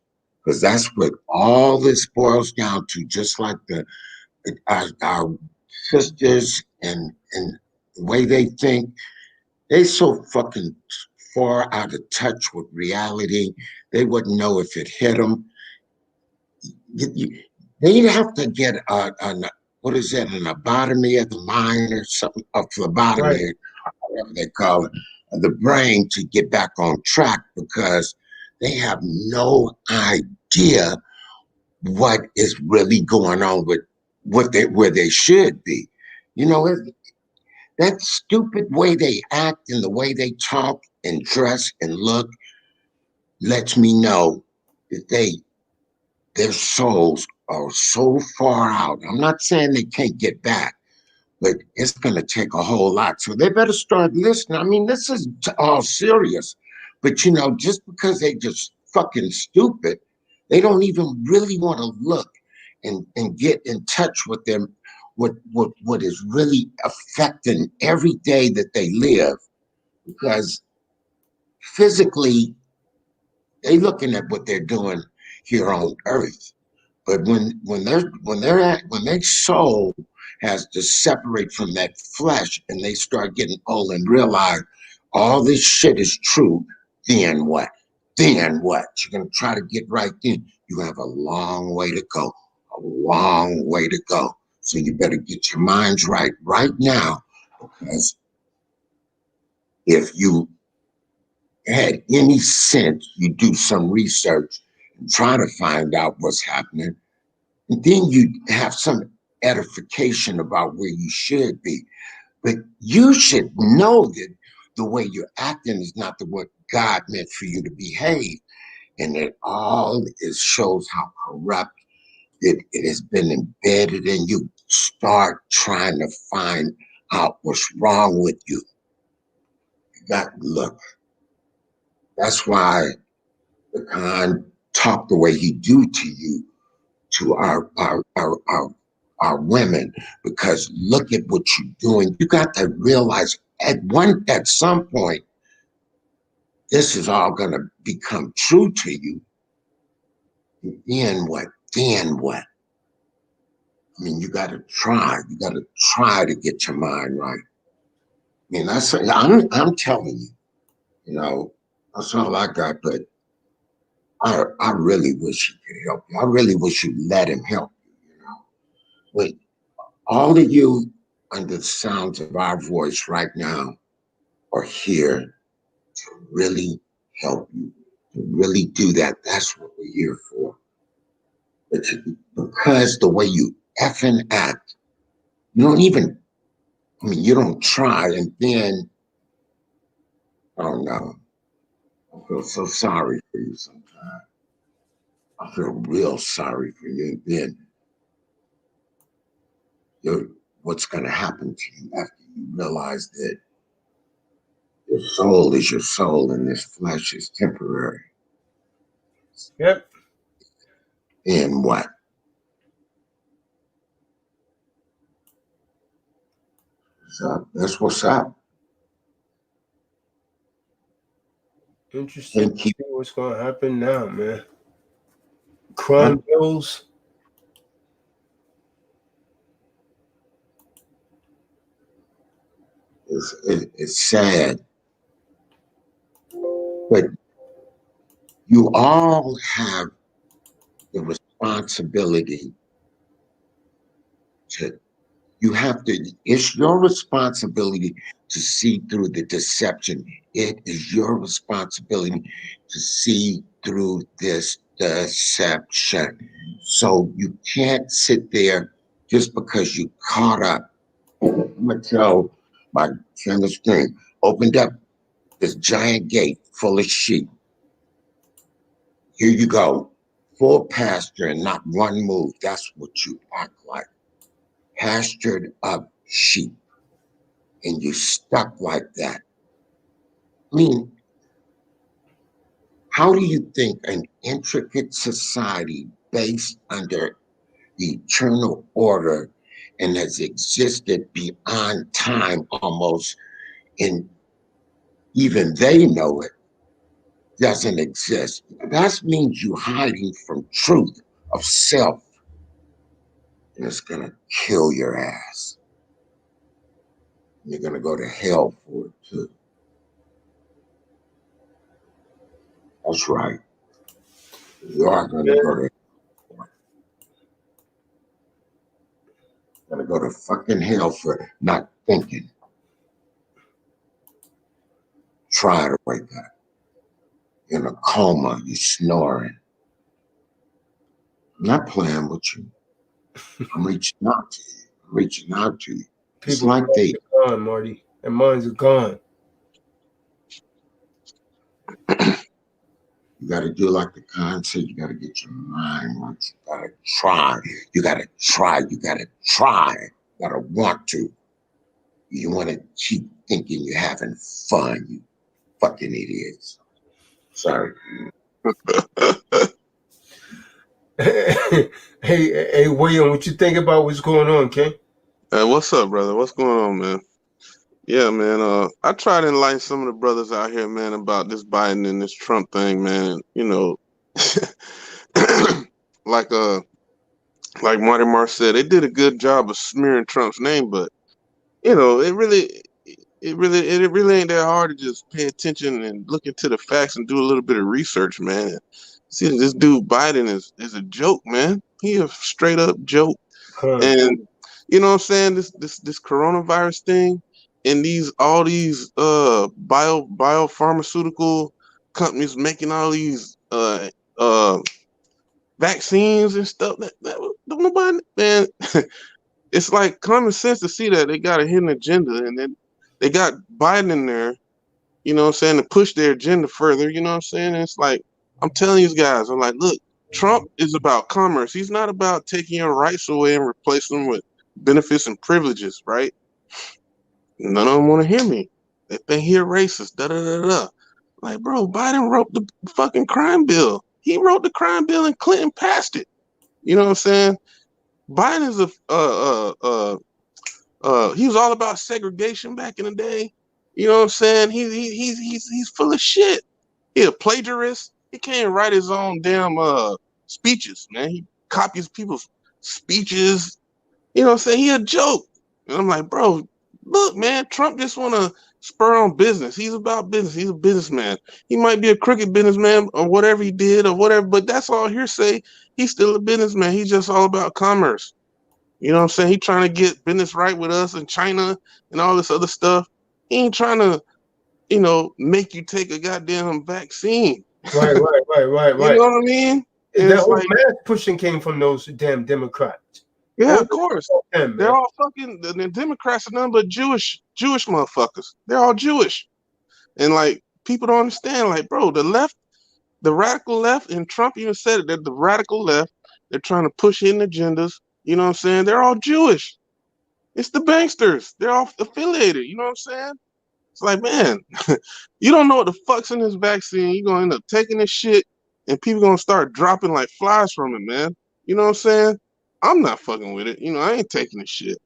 Because that's what all this boils down to, just like our sisters and the way they think. They so fucking far out of touch with reality. They wouldn't know if it hit them. They'd have to get an lobotomy of the mind or something, a phlebotomy, right, or whatever they call it, of the brain to get back on track, because they have no idea what is really going on with where they should be. That stupid way they act and the way they talk and dress and look lets me know that their souls are so far out. I'm not saying they can't get back, but it's going to take a whole lot. So they better start listening. I mean, this is all serious, but just because they just fucking stupid, they don't even really want to look and get in touch with them, what is really affecting every day that they live. Because physically, they looking at what they're doing here on earth. But when their soul has to separate from that flesh and they start getting old and realize all this shit is true, then what? Then what? You're gonna try to get right then. You have a long way to go. A long way to go. So you better get your minds right now, because if you had any sense, you do some research and try to find out what's happening, and then you have some edification about where you should be. But you should know that the way you're acting is not the way God meant for you to behave. And it all shows how corrupt it has been embedded in you. Start trying to find out what's wrong with you. Look, that's why the Khan talked the way he do to you, to our women, because look at what you're doing. You got to realize at some point, this is all going to become true to you. Then what? Then what? I mean, you got to try. You got to try to get your mind right. I mean, I'm telling you, that's all I got. But I really wish he could help you. I really wish you'd let him help you. But all of you under the sounds of our voice right now are here to really help you, to really do that. That's what we're here for. But because the way you effing act, you don't try, and then, I don't know, I feel so sorry for you sometimes. I feel real sorry for you. And then what's going to happen to you after you realize that your soul is your soul and this flesh is temporary. Yep. And what? So that's what's up. Interesting. What's going to happen now, man? crime bills. It's sad, but you all have the responsibility to, it's your responsibility to see through the deception. It is your responsibility to see through this deception. So you can't sit there just because you caught up. I'm gonna tell my friend this thing, opened up this giant gate full of sheep. Here you go, full pasture and not one move. That's what you act like. Pastured up sheep, and you stuck like that. I mean, how do you think an intricate society based under the eternal order and has existed beyond time almost, and even they know it, doesn't exist? That means you hiding from truth of self, and it's gonna kill your ass. You're gonna go to hell for it too. That's right. You are gonna go to fucking hell for not thinking. Try to wake up. In a coma, you snoring. I'm not playing with you. I'm reaching out to you. I'm reaching out to you. It's People like they are gone, Marty. Their minds are gone. You got to do like the concept. You got to get your mind right. You got to try. You got to try. You got to try. You got to want to. You want to keep thinking you're having fun, you fucking idiots. Sorry. hey, William, what you think about what's going on, King? What's up, brother? What's going on, man? Yeah, man. I try to enlighten some of the brothers out here, man, about this Biden and this Trump thing, man. You know, like Marty Marr said, they did a good job of smearing Trump's name, but you know, it really ain't that hard to just pay attention and look into the facts and do a little bit of research, man. See, this dude Biden is a joke, man. He a straight up joke. And you know what I'm saying? This coronavirus thing and all these biopharmaceutical companies making all these vaccines and stuff that don't nobody, man. It's like common sense to see that they got a hidden agenda, and then they got Biden in there, you know what I'm saying, to push their agenda further, you know what I'm saying? And it's like, I'm telling these guys, I'm like, look, Trump is about commerce. He's not about taking your rights away and replacing them with benefits and privileges, right? None of them want to hear me. They think he a racist, da-da-da-da. Like, bro, Biden wrote the fucking crime bill. He wrote the crime bill and Clinton passed it. You know what I'm saying? Biden is he was all about segregation back in the day. You know what I'm saying? He's full of shit. He a plagiarist. He can't write his own damn speeches, man. He copies people's speeches. You know what I'm saying? He a joke. And I'm like, bro, look, man, Trump just want to spur on business. He's about business. He's a businessman. He might be a crooked businessman or whatever he did or whatever, but that's all hearsay. He's still a businessman. He's just all about commerce. You know what I'm saying? He trying to get business right with us and China and all this other stuff. He ain't trying to, you know, make you take a goddamn vaccine. Right. You know what I mean? And That whole like, mass pushing came from those damn Democrats. yeah, of course. They're all fucking, the Democrats are nothing but Jewish motherfuckers. They're all Jewish. And like, people don't understand, like, bro, the left, the radical left, and Trump even said it, that the radical left, they're trying to push in agendas. You know what I'm saying? They're all Jewish. It's the banksters. They're all affiliated. You know what I'm saying? It's like, man, you don't know what the fuck's in this vaccine. You're going to end up taking this shit and people going to start dropping like flies from it, man. You know what I'm saying? I'm not fucking with it. You know, I ain't taking this shit.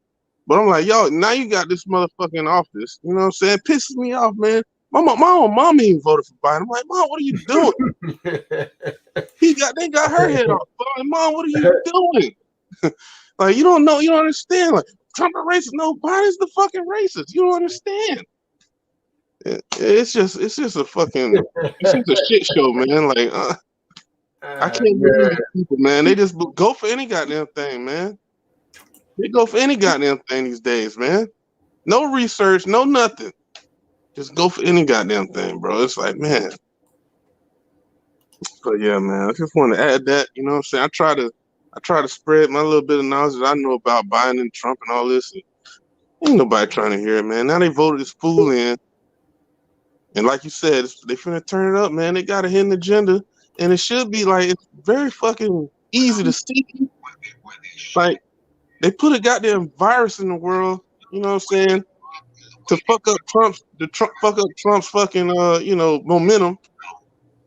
But I'm like, yo, now you got this motherfucking office. You know what I'm saying? It pisses me off, man. My own mom even voted for Biden. I'm like, Mom, what are you doing? They got her head off. I'm like, Mom, what are you doing? Like, you don't know, you don't understand. Like, Trump a racist. No, Biden's the fucking racist. You don't understand. It's just a fucking, it's just a shit show, man. Like, I can't believe these people, man. They just go for any goddamn thing, man. They go for any goddamn thing these days, man. No research, no nothing. Just go for any goddamn thing, bro. It's like, man. But yeah, man, I just want to add that, you know what I'm saying? I try to spread my little bit of knowledge that I know about Biden and Trump and all this. And ain't nobody trying to hear it, man. Now they voted this fool in. And like you said, they finna turn it up, man. They got a hidden agenda. And it should be like, it's very fucking easy to see. Like, they put a goddamn virus in the world, you know what I'm saying, to fuck up Trump's fucking momentum.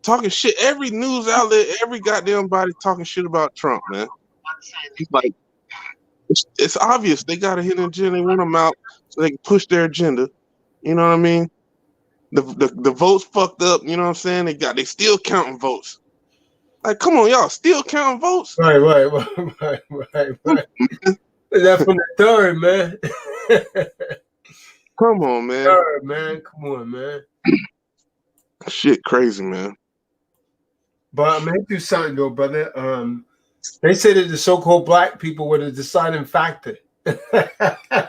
Talking shit, every news outlet, every goddamn body talking shit about Trump, man. Like, it's obvious they got a hidden agenda. They want them out so they can push their agenda. You know what I mean? The votes fucked up. You know what I'm saying? They still counting votes. Like, come on, y'all, still counting votes? Right. That's from the third, man. Come on, man. Third, man. Come on, man. Shit, crazy, man. But I'm gonna do something though, brother. They say that the so-called black people were the deciding factor. I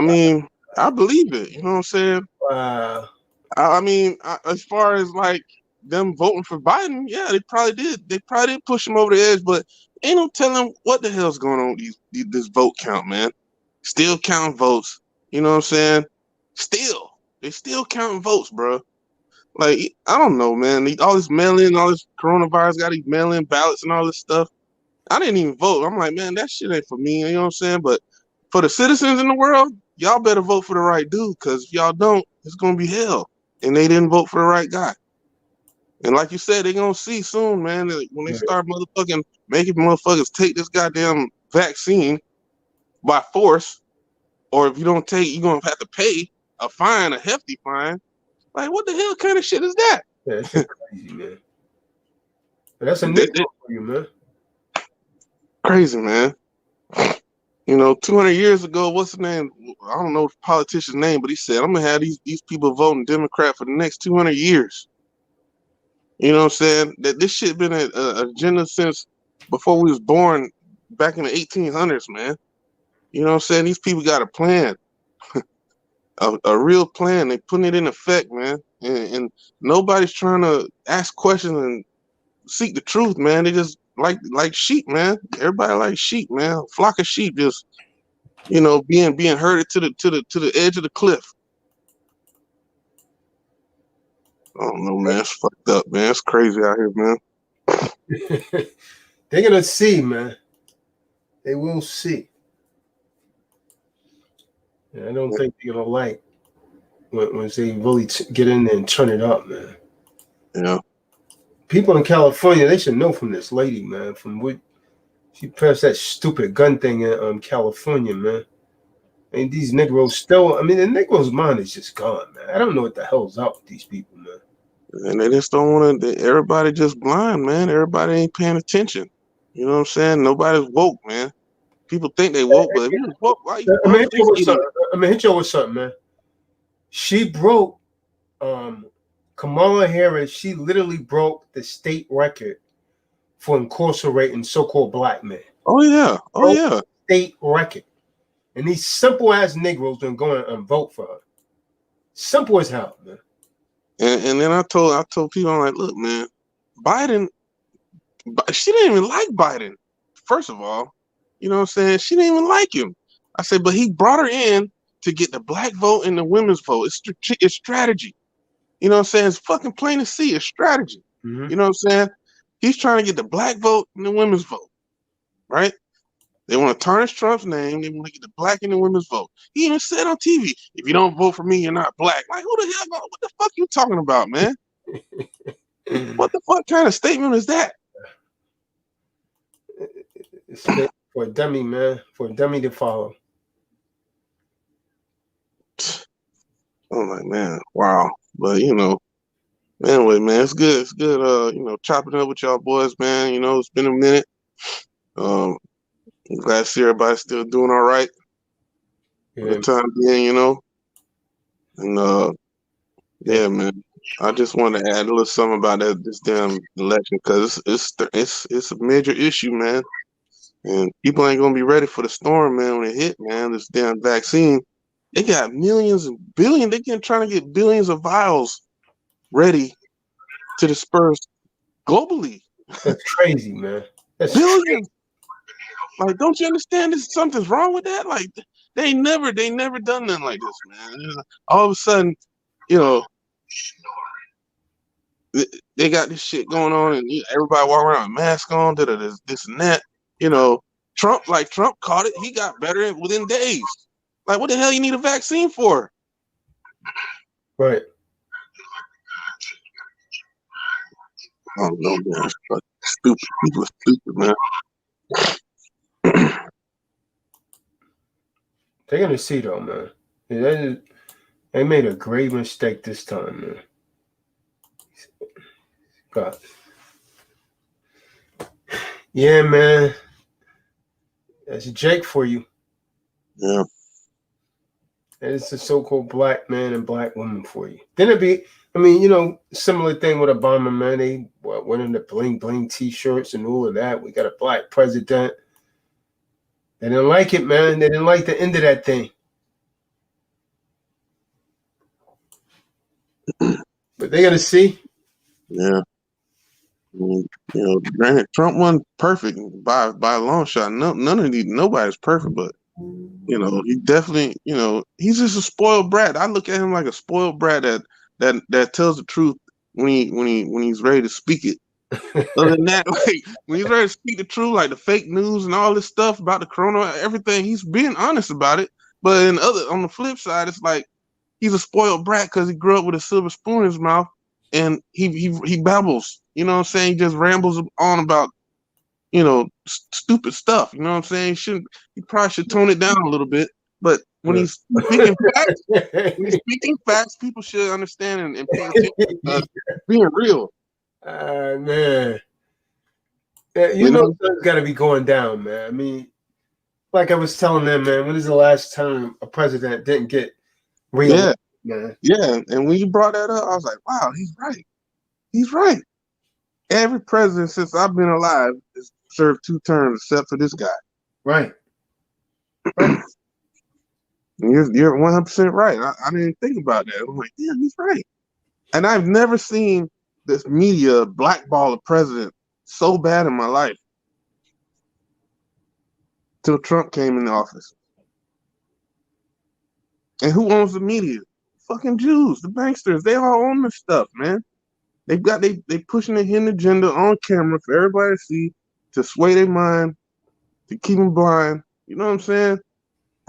mean, I believe it. You know what I'm saying? Wow. I mean, as far as like them voting for Biden, yeah, they probably did. They probably did push him over the edge, but ain't no telling what the hell's going on with this vote count, man. Still counting votes. You know what I'm saying? They still counting votes, bro. Like, I don't know, man. All this mail-in, all this coronavirus, got these mail-in ballots and all this stuff. I didn't even vote. I'm like, man, that shit ain't for me. You know what I'm saying? But for the citizens in the world, y'all better vote for the right dude, because if y'all don't, it's going to be hell. And they didn't vote for the right guy. And like you said, they're going to see soon, man, when they start motherfucking making motherfuckers take this goddamn vaccine by force, or if you don't take, you're going to have to pay a fine, a hefty fine. Like, what the hell kind of shit is that? Yeah, it's crazy, man. But that's a new for you, man. Crazy, man. You know, 200 years ago, what's the name? I don't know the politician's name, but he said, I'm going to have these people voting Democrat for the next 200 years. You know what I'm saying? That this shit been an agenda since before we was born, back in the 1800s, man. You know what I'm saying? These people got a plan. A real plan. They putting it in effect, man. And nobody's trying to ask questions and seek the truth, man. They just like sheep, man. Everybody like sheep, man. A flock of sheep just, you know, being herded to the edge of the cliff. I don't know, man. It's fucked up, man. It's crazy out here, man. They're gonna see, man. They will see. I don't think they're gonna like once they really get in there and turn it up, man. Yeah. People in California, they should know from this lady, man. From what she pressed that stupid gun thing in California, man. And these Negroes still, I mean, the Negroes' mind is just gone, man. I don't know what the hell's up with these people, man. And they just don't want to. Everybody just blind, man. Everybody ain't paying attention. You know what I'm saying? Nobody's woke, man. People think they woke, but if you woke, why you? I'm gonna hit you with something, man. She broke Kamala Harris. She literally broke the state record for incarcerating so-called black men. Oh yeah, State record, and these simple ass Negroes don't go and vote for her. Simple as hell, man. And then I told people, I'm like, look, man, Biden. She didn't even like Biden. First of all, you know what I'm saying? She didn't even like him. I said, but he brought her in to get the black vote and the women's vote. It's strategy. You know what I'm saying? It's fucking plain to see. It's strategy. Mm-hmm. You know what I'm saying? He's trying to get the black vote and the women's vote, right? They want to tarnish Trump's name. They want to get the black and the women's vote. He even said on TV, if you don't vote for me, you're not black. Like, who the hell? What the fuck you talking about, man? What the fuck kind of statement is that? It's for a dummy, man. For a dummy to follow. I'm like, man, wow. But anyway, man, it's good. It's good. Chopping up with y'all boys, man. It's been a minute. I'm glad to see everybody's still doing all right for the Yeah. time being, And yeah, man. I just wanted to add a little something about this damn election because it's a major issue, man. And people ain't gonna be ready for the storm, man, when it hit, man. This damn vaccine, they got millions and billions. Trying to get billions of vials ready to disperse globally. That's crazy, man. That's Billions. crazy. Like, don't you understand? Something's wrong with that. Like, they never done nothing like this, man. All of a sudden, they got this shit going on, and everybody walking around with masks on, this and that. Trump caught it. He got better within days. Like, what the hell you need a vaccine for? Right. Oh no, man. Stupid. People are stupid, man. They're gonna see though, man. They made a grave mistake this time, man. God. Yeah, man. That's Jake for you. Yeah. And it's the so-called black man and black woman for you. Then it'd be, similar thing with Obama, man. They went into bling bling t-shirts and all of that. We got a black president. They didn't like it, man. They didn't like the end of that thing. But they're gonna see. Yeah. Granted, Trump wasn't perfect by a long shot. Nobody's perfect, but he definitely, he's just a spoiled brat. I look at him like a spoiled brat that tells the truth when he's ready to speak it. Other than that, like when he's ready to speak the truth, like the fake news and all this stuff about the corona, everything, he's being honest about it. But on the flip side, it's like he's a spoiled brat because he grew up with a silver spoon in his mouth, and he babbles. You know what I'm saying? He just rambles on about stupid stuff. You know what I'm saying? He probably should tone it down a little bit. But when he's speaking facts, people should understand and pay attention to being real. Man. It's got to be going down, man. I mean, like I was telling them, man, when is the last time a president didn't get real? Yeah. Yeah. And when you brought that up, I was like, wow, he's right. He's right. Every president since I've been alive has served 2 terms except for this guy. Right. You're 100% right. I didn't think about that. I'm like, damn, he's right. And I've never seen this media blackball a president so bad in my life till Trump came in the office. And who owns the media? Fucking Jews, the banksters. They all own this stuff, man. They pushing a hidden agenda on camera for everybody to see, to sway their mind, to keep them blind. You know what I'm saying?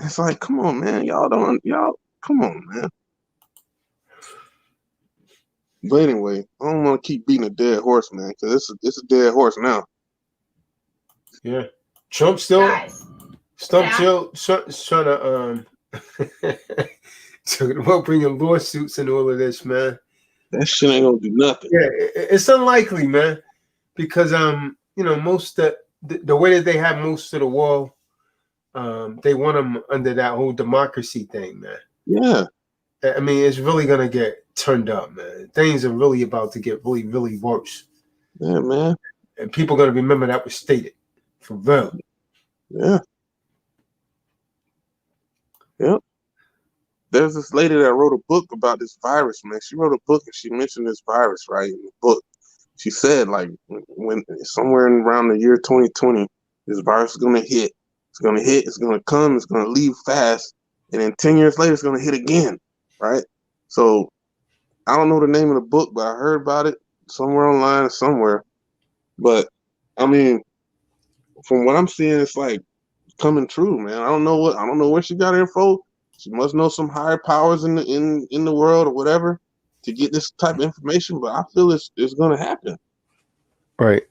It's like, come on, man. Come on, man. But anyway, I don't want to keep beating a dead horse, man, because it's a dead horse now. Yeah. Trump still trying to talking about bringing lawsuits and all of this, man. That shit ain't gonna do nothing. Yeah, it's unlikely, man, because most of the way that they have most of the wall, they want them under that whole democracy thing, man. Yeah. I mean, it's really gonna get turned up, man. Things are really about to get really, really worse. Yeah, man. And people are gonna remember that was stated for real. Yeah. Yep. There's this lady that wrote a book about this virus, man. She wrote a book and she mentioned this virus, right, in the book. She said, like, when somewhere around the year 2020, this virus is gonna hit. It's gonna hit. It's gonna come. It's gonna leave fast, and then 10 years later, it's gonna hit again, right? So I don't know the name of the book, but I heard about it somewhere online or somewhere. But I mean, from what I'm seeing, it's like coming true, man. I don't know where she got her info. She must know some higher powers in the world or whatever to get this type of information. But I feel it's gonna happen. Right.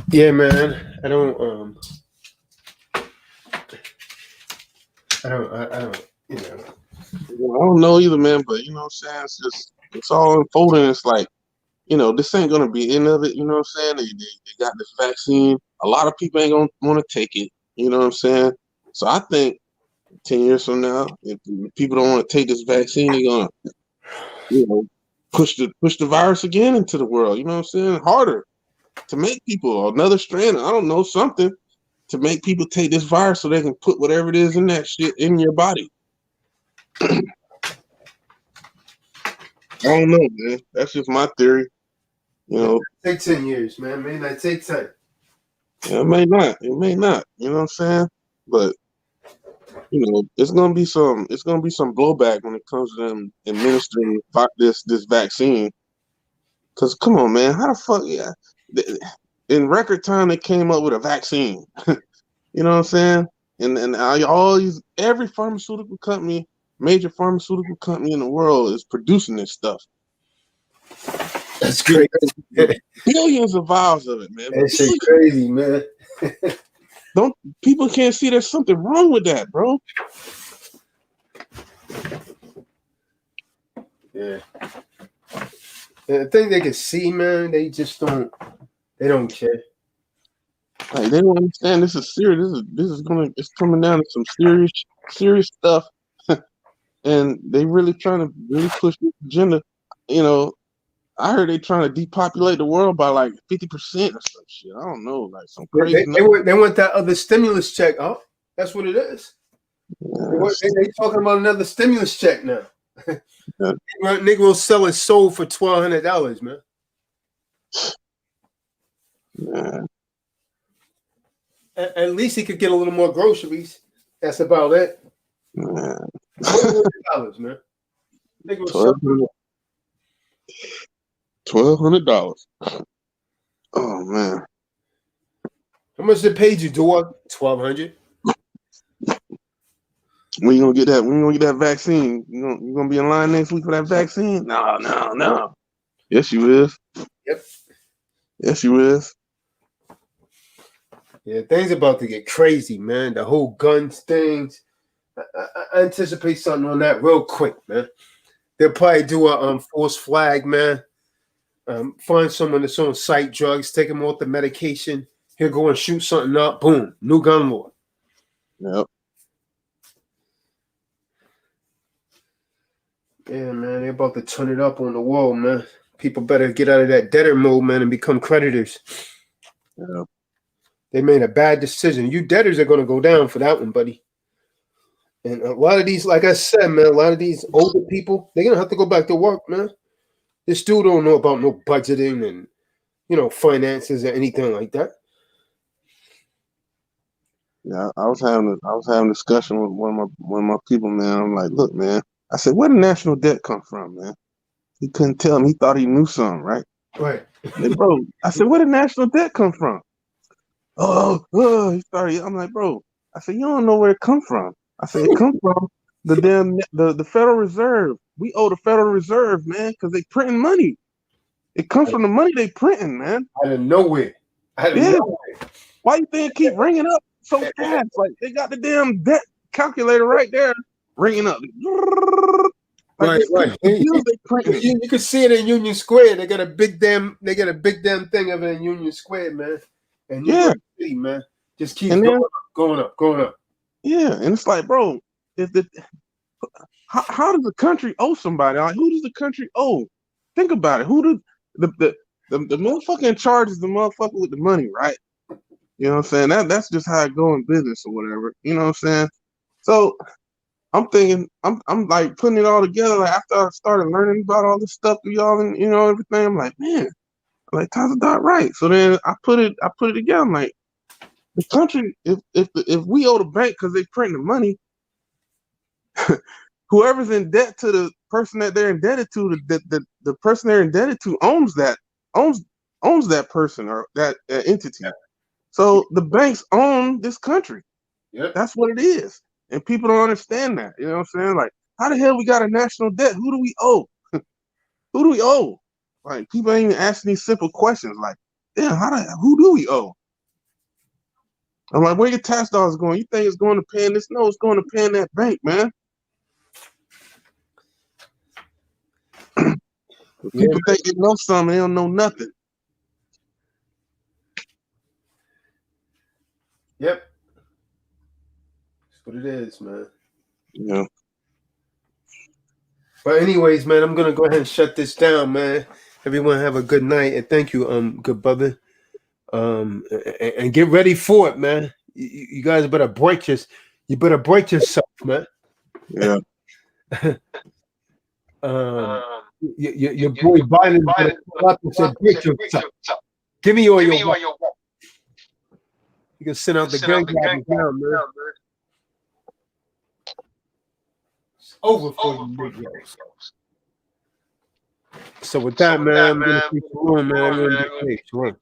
Yeah, man. I don't. I don't know either, man. But you know what I'm saying? It's all unfolding. It's like, this ain't gonna be end of it. You know what I'm saying? They got this vaccine. A lot of people ain't gonna want to take it. You know what I'm saying? So I think 10 years from now, if people don't want to take this vaccine, they're gonna, push the virus again into the world. You know what I'm saying? Harder to make people another strand. I don't know, something to make people take this virus so they can put whatever it is in that shit in your body. I don't know, man. That's just my theory. Take 10 years, man. May not take 10. Yeah, it may not. It may not. You know what I'm saying? But it's gonna be some blowback when it comes to them administering this vaccine. Cause come on, man, how the fuck? Yeah, in record time they came up with a vaccine. You know what I'm saying? And every pharmaceutical company, major pharmaceutical company in the world is producing this stuff. That's crazy. Billions of vials of it, man. That shit crazy, man. People can't see there's something wrong with that, bro. Yeah. The thing they can see, man, they just don't. They don't care. Like, they don't understand this is serious. It's coming down to some serious stuff, and they really trying to push this agenda. I heard they trying to depopulate the world by like 50% or some shit. I don't know, like some crazy. They want that other stimulus check. Oh, that's what it is. Yes. They talking about another stimulus check now. Yeah. Nigga will sell his soul for $1,200, man. Yeah. At least he could get a little more groceries. That's about it. Yeah. $1,200, man. Nigga will $1,200. Oh man. How much they paid you, dog? $1,200. When you gonna get that vaccine? You gonna be in line next week for that vaccine? No. Yes, you is. Yep. Yes, you is. Yeah, things about to get crazy, man. The whole guns things. I anticipate something on that real quick, man. They'll probably do a forced flag, man. Find someone that's on site drugs, take him off the medication. He'll go and shoot something up. Boom, new gun law. Yep. Yeah, man, they're about to turn it up on the wall, man. People better get out of that debtor mode, man, and become creditors. Yep. They made a bad decision. You debtors are going to go down for that one, buddy. And a lot of these, like I said, man, a lot of these older people, they're going to have to go back to work, man. This dude don't know about no budgeting and, finances or anything like that. Yeah, I was having a discussion with one of my people, man. I'm like, look, man. I said, where did national debt come from, man? He couldn't tell me. He thought he knew something, right? Right. Like, bro, I said, where did national debt come from? Oh, he started. I'm like, bro. I said, you don't know where it come from. I said, it come from the Federal Reserve. We owe the Federal Reserve, man, because they printing money. It comes from the money they printing, man. Out of nowhere. Why you think it keep ringing up so fast? Like they got the damn debt calculator right there ringing up. Like right. You can see it in Union Square. They got a big damn thing of it in Union Square, man. And New York City, man, just keeps going up. Yeah, and it's like, bro, how does the country owe somebody? Like, who does the country owe? Think about it. Who do the motherfucker in charge is the motherfucker with the money, right? You know what I'm saying? That's just how it go in business or whatever. You know what I'm saying? So I'm thinking, I'm like putting it all together. Like after I started learning about all this stuff through y'all and everything, I'm like, man, like Tazadot right. So then I put it together. I'm like, the country, if we owe the bank because they print the money, whoever's in debt to the person that they're indebted to, the person they're indebted to owns that person or that entity. So the banks own this country. Yep. That's what it is. And people don't understand that. You know what I'm saying? Like, how the hell we got a national debt? Who do we owe? Who do we owe? Like, people ain't even asking these simple questions. Like, damn, who do we owe? I'm like, where your tax dollars going? You think it's going to paying this? No, it's going to paying that bank, man. Yeah, People think they know something, they don't know nothing. Yep. That's what it is, man. Yeah. But anyways, man, I'm gonna go ahead and shut this down, man. Everyone have a good night, and thank you, good brother. And get ready for it, man. You guys better you better break yourself, man. Yeah. Your boy Biden better come up and say, break yourself. Give me all your weapons. You can send out the gun grabbers now, man. It's over for you Negroes. So with that, man, I'm gonna keep the room, man. I'm gonna be safe.